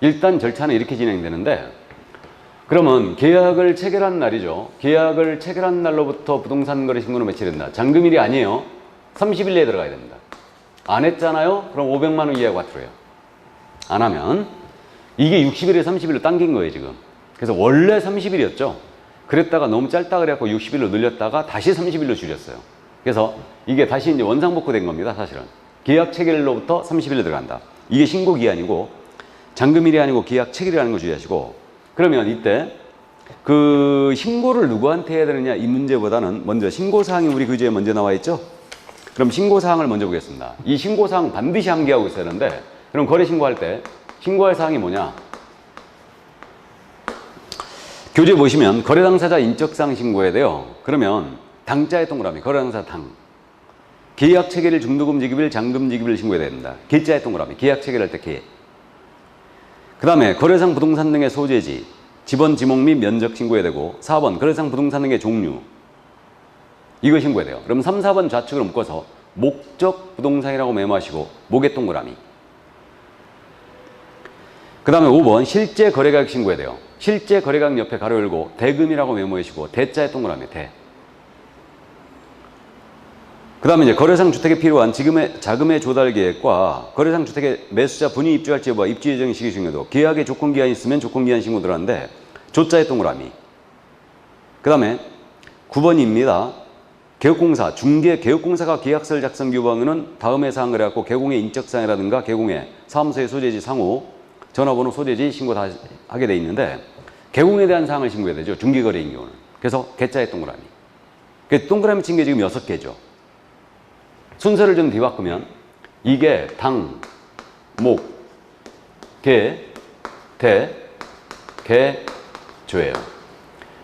일단 절차는 이렇게 진행되는데 그러면 계약을 체결한 날이죠. 계약을 체결한 날로부터 부동산 거래 신고는 며칠 된다. 잔금일이 아니에요. 30일 내에 들어가야 됩니다. 안 했잖아요? 그럼 500만 원 이하가 과태료예요. 안 하면 이게 60일에 30일로 당긴 거예요 지금. 그래서 원래 30일이었죠. 그랬다가 너무 짧다 그래갖고 60일로 늘렸다가 다시 30일로 줄였어요. 그래서 이게 다시 이제 원상복구된 겁니다 사실은. 계약 체결로부터 30일 들어간다. 이게 신고기한이고 잔금일이 아니고 계약 체결이라는 거 주의하시고, 그러면 이때 그 신고를 누구한테 해야 되느냐 이 문제보다는 먼저 신고사항이 우리 교재에 먼저 나와 있죠. 그럼 신고사항을 먼저 보겠습니다. 이 신고사항 반드시 암기하고 있어야 하는데, 그럼 거래 신고할 때 신고할 사항이 뭐냐? 교재 보시면 거래 당사자 인적사항 신고해야 돼요. 그러면 당자의 동그라미, 거래 당사자 당. 계약 체결일, 중도금 지급일, 잔금 지급일 신고해야 된다. 계자의 동그라미, 계약 체결할 때 계. 그 다음에 거래상 부동산 등의 소재지, 지번, 지목 및 면적 신고해야 되고, 4번 거래상 부동산 등의 종류. 이거 신고해야 돼요. 그럼 3, 4번 좌측으로 묶어서 목적 부동산이라고 메모하시고 목의 동그라미. 그 다음에 5번 실제 거래가격 신고해야 돼요. 실제 거래가격 옆에 가로 열고 대금이라고 메모하시고 대자의 동그라미 대. 그 다음에 이제 거래상 주택에 필요한 지금의 자금의 조달 계획과 거래상 주택에 매수자 본인이 입주할지 여부와 입주 예정 시기 중에도 계약의 조건 기한이 있으면 조건 기한 신고 들어가는데 조자의 동그라미. 그 다음에 9번입니다. 개업공사, 중개 개업공사가 계약서를 작성 규범은 다음의 사항 그래갖고 개공의 인적사항이라든가 개공의 사무소의 소재지 상호, 전화번호 소재지 신고 다 하게 돼 있는데 개공에 대한 사항을 신고해야 되죠. 중개거래인 경우는. 그래서 개자의 동그라미. 그 동그라미 친 게 지금 6개죠. 순서를 좀 뒤바꾸면 이게 당, 목, 개, 대, 개, 조예요.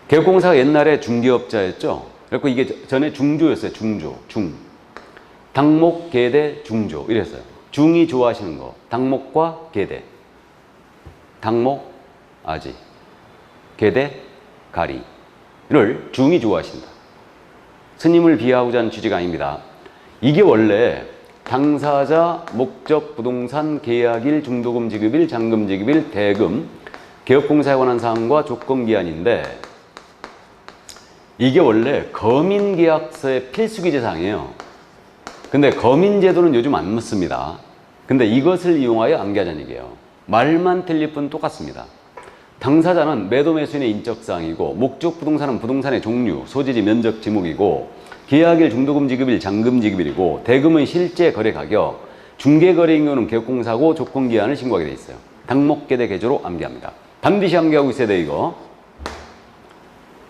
개업공사가 옛날에 중개업자였죠. 그래서 이게 전에 중조였어요. 중조, 중. 당목, 계대, 중조 이랬어요. 중이 좋아하시는 거. 당목과 계대. 당목, 아지. 계대, 가리를 중이 좋아하신다. 스님을 비하하고자 하는 취지가 아닙니다. 이게 원래 당사자, 목적, 부동산, 계약일, 중도금 지급일, 잔금 지급일, 대금, 개업공사에 관한 사항과 조건기한인데 이게 원래 거민계약서의 필수기재사항이에요. 근데 거민제도는 요즘 안 묻습니다. 근데 이것을 이용하여 암기하자는 얘기예요. 말만 틀릴 뿐 똑같습니다. 당사자는 매도 매수인의 인적사항이고 목적 부동산은 부동산의 종류, 소재지, 면적, 지목이고 계약일, 중도금 지급일, 잔금 지급일이고 대금은 실제 거래 가격, 중개거래인 경우는 개업공사고 조건기한을 신고하게 돼 있어요. 당목계대 개조로 암기합니다. 반드시 암기하고 있어야 돼요. 이거.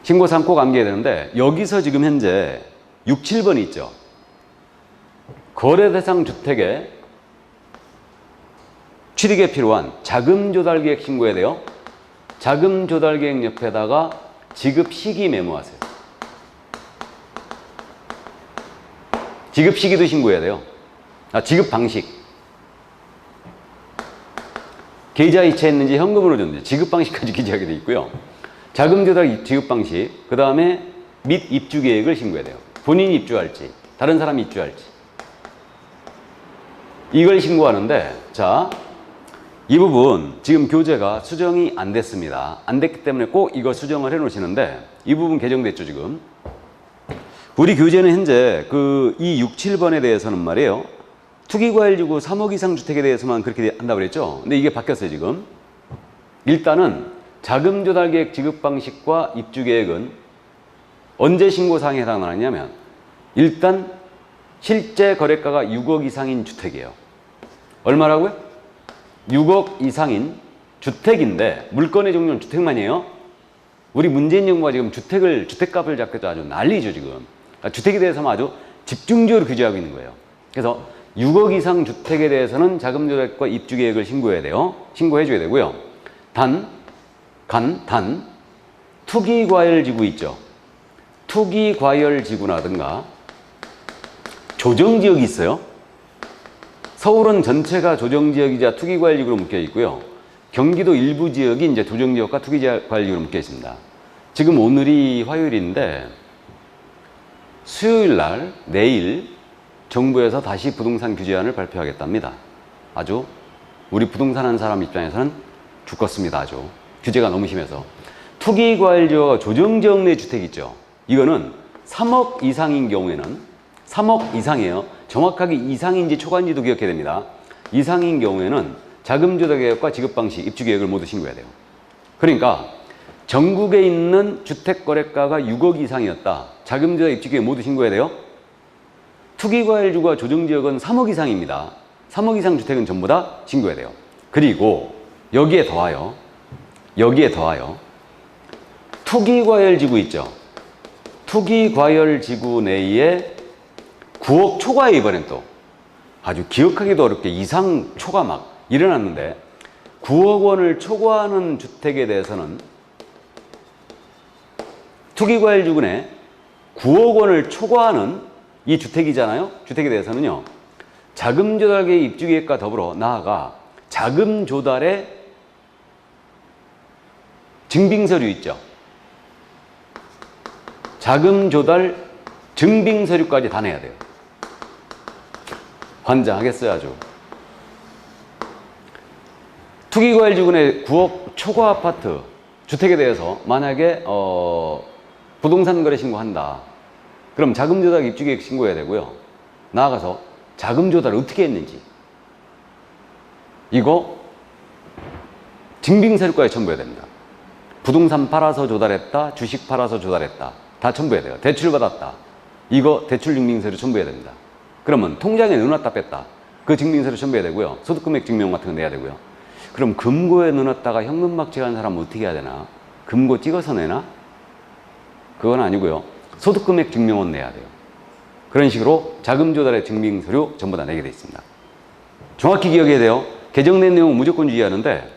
신고사항 꼭 암기해야 되는데 여기서 지금 현재 6, 7번이 있죠. 거래대상 주택에 취득에 필요한 자금조달계획 신고해야 돼요. 자금조달계획 옆에다가 지급시기 메모하세요. 지급시기도 신고해야 돼요. 지급방식. 계좌 이체했는지 현금으로 줬는지 지급방식까지 기재하게 돼 있고요. 자금조달 지급방식, 그 다음에 및 입주계획을 신고해야 돼요. 본인이 입주할지 다른 사람이 입주할지 이걸 신고하는데, 자, 이 부분 지금 교재가 수정이 안 됐습니다. 안 됐기 때문에 꼭 이거 수정을 해 놓으시는데 이 부분 개정됐죠. 지금 우리 교재는 현재 이 6, 7번에 대해서는 말이에요, 투기과열지구 3억 이상 주택에 대해서만 그렇게 한다고 그랬죠. 근데 이게 바뀌었어요. 지금 일단은 자금조달계획 지급방식과 입주계획은 언제 신고사항에 해당하느냐면 일단 실제 거래가가 6억 이상인 주택이에요. 얼마라고요? 6억 이상인 주택인데 물건의 종류는 주택만이에요. 우리 문재인 정부가 지금 주택값을 잡겠다 아주 난리죠. 지금 주택에 대해서만 아주 집중적으로 규제하고 있는 거예요. 그래서 6억 이상 주택에 대해서는 자금조달과 입주계획을 신고해야 돼요. 신고해줘야 되고요. 단 투기과열지구 있죠. 투기과열지구라든가 조정지역이 있어요. 서울은 전체가 조정지역이자 투기과열지구로 묶여 있고요. 경기도 일부 지역이 이제 조정지역과 투기과열지구로 묶여 있습니다. 지금 오늘이 화요일인데 수요일 날 내일 정부에서 다시 부동산 규제안을 발표하겠답니다. 아주 우리 부동산 하는 사람 입장에서는 죽겠습니다. 아주 규제가 너무 심해서. 투기과열지역과 조정지역 내 주택 있죠. 이거는 3억 이상인 경우에는 3억 이상이에요. 정확하게 이상인지 초과인지도 기억해야 됩니다. 이상인 경우에는 자금조달계획과 지급방식, 입주계획을 모두 신고해야 돼요. 그러니까 전국에 있는 주택거래가가 6억 이상이었다. 자금조달, 입주계획 모두 신고해야 돼요. 투기과열지구와 조정지역은 3억 이상입니다. 3억 이상 주택은 전부 다 신고해야 돼요. 그리고 여기에 더하여 투기과열지구 있죠. 투기과열지구 내에 9억 초과에 이번엔 또 아주 기억하기도 어렵게 이상 초과 막 일어났는데 9억 원을 초과하는 주택에 대해서는 투기과열지구 내 9억 원을 초과하는 이 주택이잖아요. 주택에 대해서는요. 자금조달계획 입주계획과 더불어 나아가 자금조달의 증빙서류 있죠. 자금조달 증빙서류까지 다 내야 돼요. 환장하겠어요 아주. 투기과열지구 내 9억 초과 아파트 주택에 대해서 만약에 부동산 거래 신고한다. 그럼 자금조달 입주계획 신고해야 되고요. 나아가서 자금조달을 어떻게 했는지 이거 증빙서류까지 첨부해야 됩니다. 부동산 팔아서 조달했다. 주식 팔아서 조달했다. 다 첨부해야 돼요. 대출 받았다. 이거 대출 증빙서류 첨부해야 됩니다. 그러면 통장에 넣어놨다 뺐다. 그 증빙서류 첨부해야 되고요. 소득금액 증명 같은 거 내야 되고요. 그럼 금고에 넣어놨다가 현금막 제한 사람은 어떻게 해야 되나? 금고 찍어서 내나? 그건 아니고요. 소득금액 증명은 내야 돼요. 그런 식으로 자금조달의 증빙서류 전부 다 내게 돼 있습니다. 정확히 기억해야 돼요. 개정된 내용은 무조건 주의하는데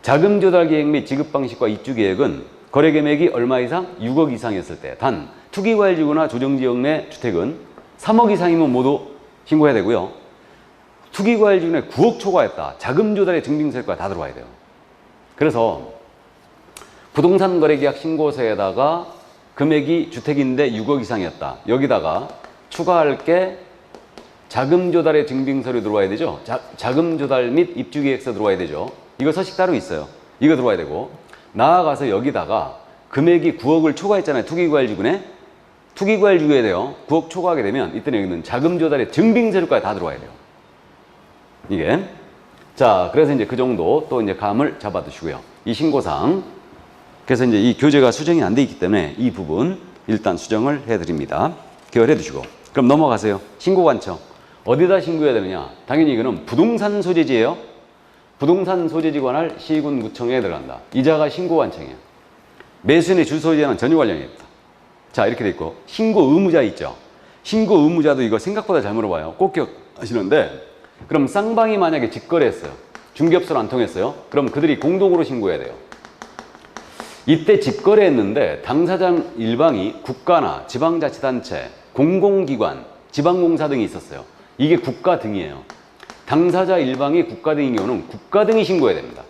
자금조달계획 및 지급방식과 입주계획은 거래금액이 얼마 이상? 6억 이상이었을 때 단 투기과열지구나 조정지역 내 주택은 3억 이상이면 모두 신고해야 되고요. 투기과열지구 내 9억 초과했다. 자금조달의 증빙서류가 다 들어와야 돼요. 그래서 부동산 거래계약 신고서에다가 금액이 주택인데 6억 이상이었다. 여기다가 추가할 게 자금조달의 증빙서류 들어와야 되죠. 자금조달 및 입주계획서 들어와야 되죠. 이거 서식 따로 있어요. 이거 들어와야 되고 나아가서 여기다가 금액이 9억을 초과했잖아요. 투기과열지구네. 투기과열지구에 돼요. 9억 초과하게 되면 이때는 여기는 자금조달의 증빙서류까지 다 들어와야 돼요. 이게 자 그래서 이제 그 정도 또 이제 감을 잡아두시고요. 이 신고사항 그래서 이제 이 교재가 수정이 안 돼 있기 때문에 이 부분 일단 수정을 해드립니다. 기억해 두시고 그럼 넘어가세요. 신고관청 어디다 신고해야 되느냐? 당연히 이거는 부동산 소재지예요. 부동산 소재지 관할 시군 구청에 들어간다. 이자가 신고관청이에요. 매수인의 주소지와는 전혀 관련이 없다. 자 이렇게 돼 있고 신고 의무자 있죠. 신고 의무자도 이거 생각보다 잘 물어봐요. 꼭 기억하시는데 그럼 쌍방이 만약에 직거래했어요. 중개업소로 안 통했어요. 그럼 그들이 공동으로 신고해야 돼요. 이때 직거래했는데 당사자 일방이 국가나 지방자치단체, 공공기관, 지방공사 등이 있었어요. 이게 국가 등이에요. 당사자 일방이 국가 등인 경우는 국가 등이 신고해야 됩니다.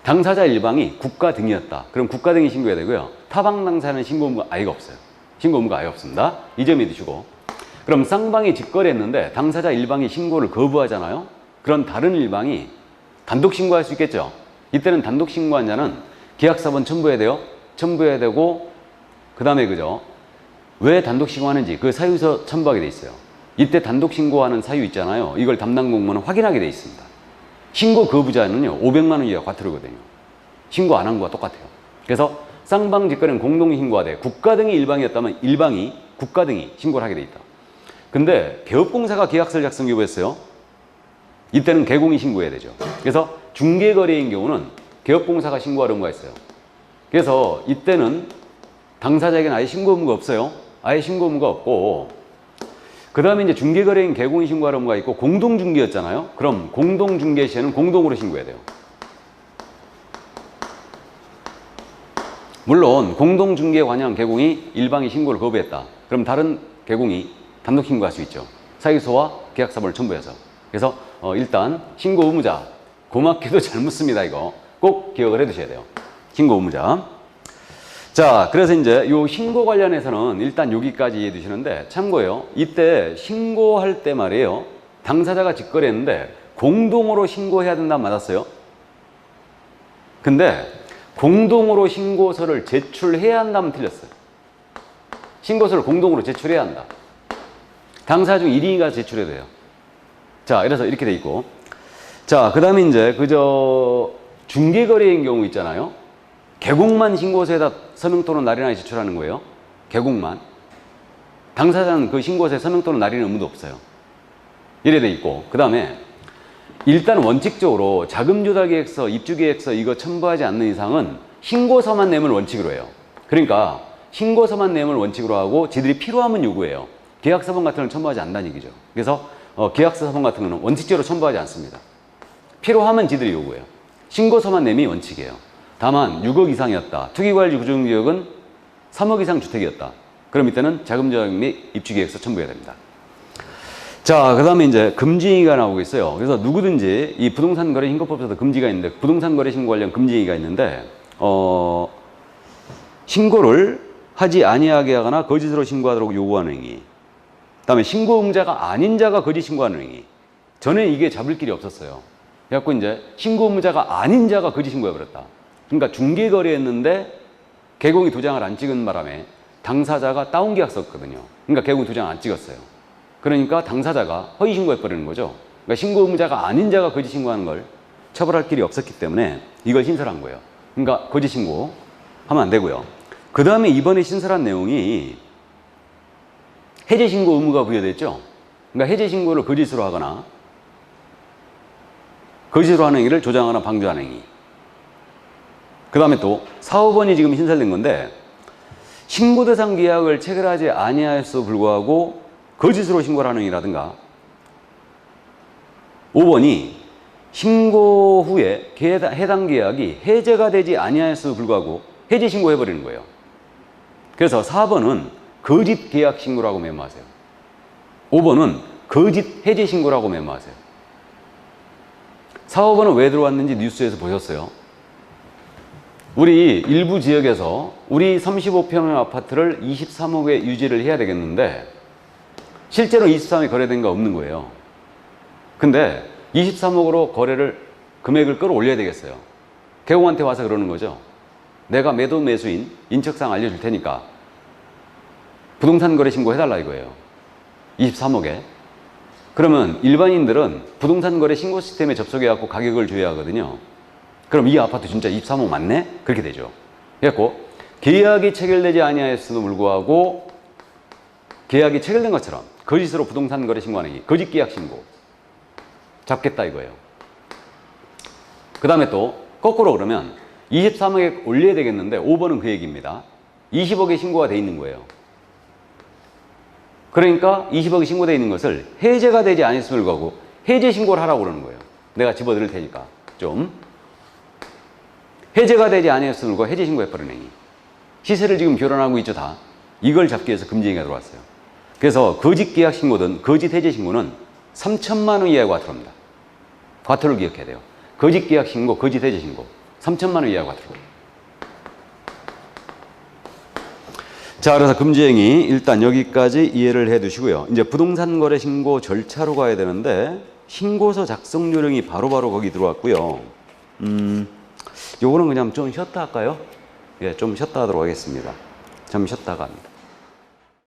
당사자 일방이 국가 등이었다. 그럼 국가 등이 신고해야 되고요. 타방 당사자는 신고 의무가 아예 없어요. 신고 의무가 아예 없습니다. 이 점 믿으시고 그럼 쌍방이 직거래했는데 당사자 일방이 신고를 거부하잖아요. 그런 다른 일방이 단독 신고할 수 있겠죠. 이때는 단독 신고한 자는 계약사본 첨부해야 돼요. 첨부해야 되고 그 다음에 그죠. 왜 단독 신고하는지 그 사유서 첨부하게 돼 있어요. 이때 단독 신고하는 사유 있잖아요. 이걸 담당 공무원은 확인하게 돼 있습니다. 신고 거부자는요 500만 원 이하 과태료거든요. 신고 안 한 거와 똑같아요. 그래서 쌍방 직거래는 공동 신고하되 국가 등이 일방이었다면 일방이 국가 등이 신고를 하게 돼 있다. 근데 개업공사가 계약서를 작성 요구했어요. 이때는 개공이 신고해야 되죠. 그래서 중개거래인 경우는 개업공사가 신고할 의무가 있어요. 그래서 이때는 당사자에게는 아예 신고 의무가 없어요. 아예 신고 의무가 없고 그 다음에 이제 중개거래인 개공이 신고할 의무가 있고 공동중개였잖아요. 그럼 공동중개 시에는 공동으로 신고해야 돼요. 물론 공동중개에 관여한 개공이 일방이 신고를 거부했다. 그럼 다른 개공이 단독 신고할 수 있죠. 사유서와 계약사본을 첨부해서. 그래서 일단 신고 의무자 고맙게도 잘 묻습니다. 이거 꼭 기억을 해 두셔야 돼요. 신고 의무자. 자, 그래서 이제 요 신고 관련해서는 일단 여기까지 이해해 두시는데 참고요. 이때 신고할 때 말이에요. 당사자가 직거래했는데 공동으로 신고해야 된다 맞았어요. 근데 공동으로 신고서를 제출해야 한다면 틀렸어요. 신고서를 공동으로 제출해야 한다. 당사자 중 1인이 제출해야 돼요. 자, 그래서 이렇게 돼 있고. 자, 그 다음에 이제 그저 중개거래인 경우 있잖아요. 개공만 신고서에다 서명 또는 날인하에 제출하는 거예요. 개공만. 당사자는 그 신고서에 서명 또는 날인할 의무도 없어요. 이래 돼 있고. 그 다음에 일단 원칙적으로 자금조달계획서, 입주계획서 이거 첨부하지 않는 이상은 신고서만 내면 원칙으로 해요. 그러니까 신고서만 내면 원칙으로 하고 지들이 필요하면 요구해요. 계약서본 같은 걸 첨부하지 않는다는 얘기죠. 그래서 계약서 서본 같은 거는 원칙적으로 첨부하지 않습니다. 필요하면 지들이 요구해요. 신고서만 내면 원칙이에요. 다만 6억 이상이었다. 투기과열 구조지역은 3억 이상 주택이었다. 그럼 이때는 자금조달 및 입주계획서 첨부해야 됩니다. 자, 그 다음에 이제 금지가 나오고 있어요. 그래서 누구든지 이 부동산 거래 신고법에서도 금지가 있는데, 부동산 거래 신고 관련 금지가 있는데, 신고를 하지 아니하게 하거나 거짓으로 신고하도록 요구하는 행위. 그 다음에 신고 의무자가 아닌 자가 거짓 신고하는 행위. 전에 이게 잡을 길이 없었어요. 그래갖고 이제 신고 의무자가 아닌 자가 거짓 신고해버렸다. 그러니까 중개거래했는데 개공이 도장을 안 찍은 바람에 당사자가 다운계약 썼거든요. 그러니까 개공 도장 안 찍었어요. 그러니까 당사자가 허위 신고해버리는 거죠. 그러니까 신고 의무자가 아닌 자가 거짓 신고하는 걸 처벌할 길이 없었기 때문에 이걸 신설한 거예요. 그러니까 거짓 신고 하면 안 되고요. 그 다음에 이번에 신설한 내용이 해제 신고 의무가 부여됐죠. 그러니까 해제 신고를 거짓으로 하거나 거짓으로 하는 행위를 조장하거나 방조하는 행위. 그 다음에 또 4, 5번이 지금 신설된 건데, 신고 대상 계약을 체결하지 아니하였어 불구하고 거짓으로 신고를 하는 행위라든가, 5번이 신고 후에 해당 계약이 해제가 되지 아니하였어 불구하고 해제 신고해버리는 거예요. 그래서 4번은 거짓 계약 신고라고 메모하세요. 5번은 거짓 해제 신고라고 메모하세요. 4, 5번은 왜 들어왔는지 뉴스에서 보셨어요. 우리 일부 지역에서 우리 35평의 아파트를 23억에 유지를 해야 되겠는데 실제로 23억에 거래된 거 없는 거예요. 근데 23억으로 거래를 금액을 끌어올려야 되겠어요. 개공한테 와서 그러는 거죠. 내가 매도 매수인 인적사항 알려줄 테니까 부동산 거래 신고 해달라 이거예요. 23억에. 그러면 일반인들은 부동산 거래 신고 시스템에 접속해갖고 가격을 줘야 하거든요. 그럼 이 아파트 진짜 23억 맞네? 그렇게 되죠. 그래갖고 계약이 체결되지 아니하였음에도 불구하고 계약이 체결된 것처럼 거짓으로 부동산 거래 신고하는 게 거짓 계약 신고 잡겠다 이거예요. 그 다음에 또 거꾸로 그러면 23억에 올려야 되겠는데 5번은 그 얘기입니다. 20억에 신고가 돼 있는 거예요. 그러니까 20억이 신고되어 있는 것을 해제가 되지 않았음을 불구하고 해제 신고를 하라고 그러는 거예요. 내가 집어드릴 테니까 좀. 해제가 되지 않았음을 불구하고 해제 신고해버리는 행위. 시세를 지금 교란하고 있죠 다. 이걸 잡기 위해서 금지행위가 들어왔어요. 그래서 거짓 계약 신고든 거짓 해제 신고는 3천만 원 이하의 과태료입니다. 과태료를 기억해야 돼요. 거짓 계약 신고, 거짓 해제 신고 3천만 원 이하의 과태료. 자, 그래서 금지행위 일단 여기까지 이해를 해 두시고요. 이제 부동산 거래 신고 절차로 가야 되는데 신고서 작성 요령이 바로바로 거기 들어왔고요. 요거는 그냥 좀 쉬었다 할까요? 예, 좀 쉬었다 하도록 하겠습니다. 좀 쉬었다가 합니다.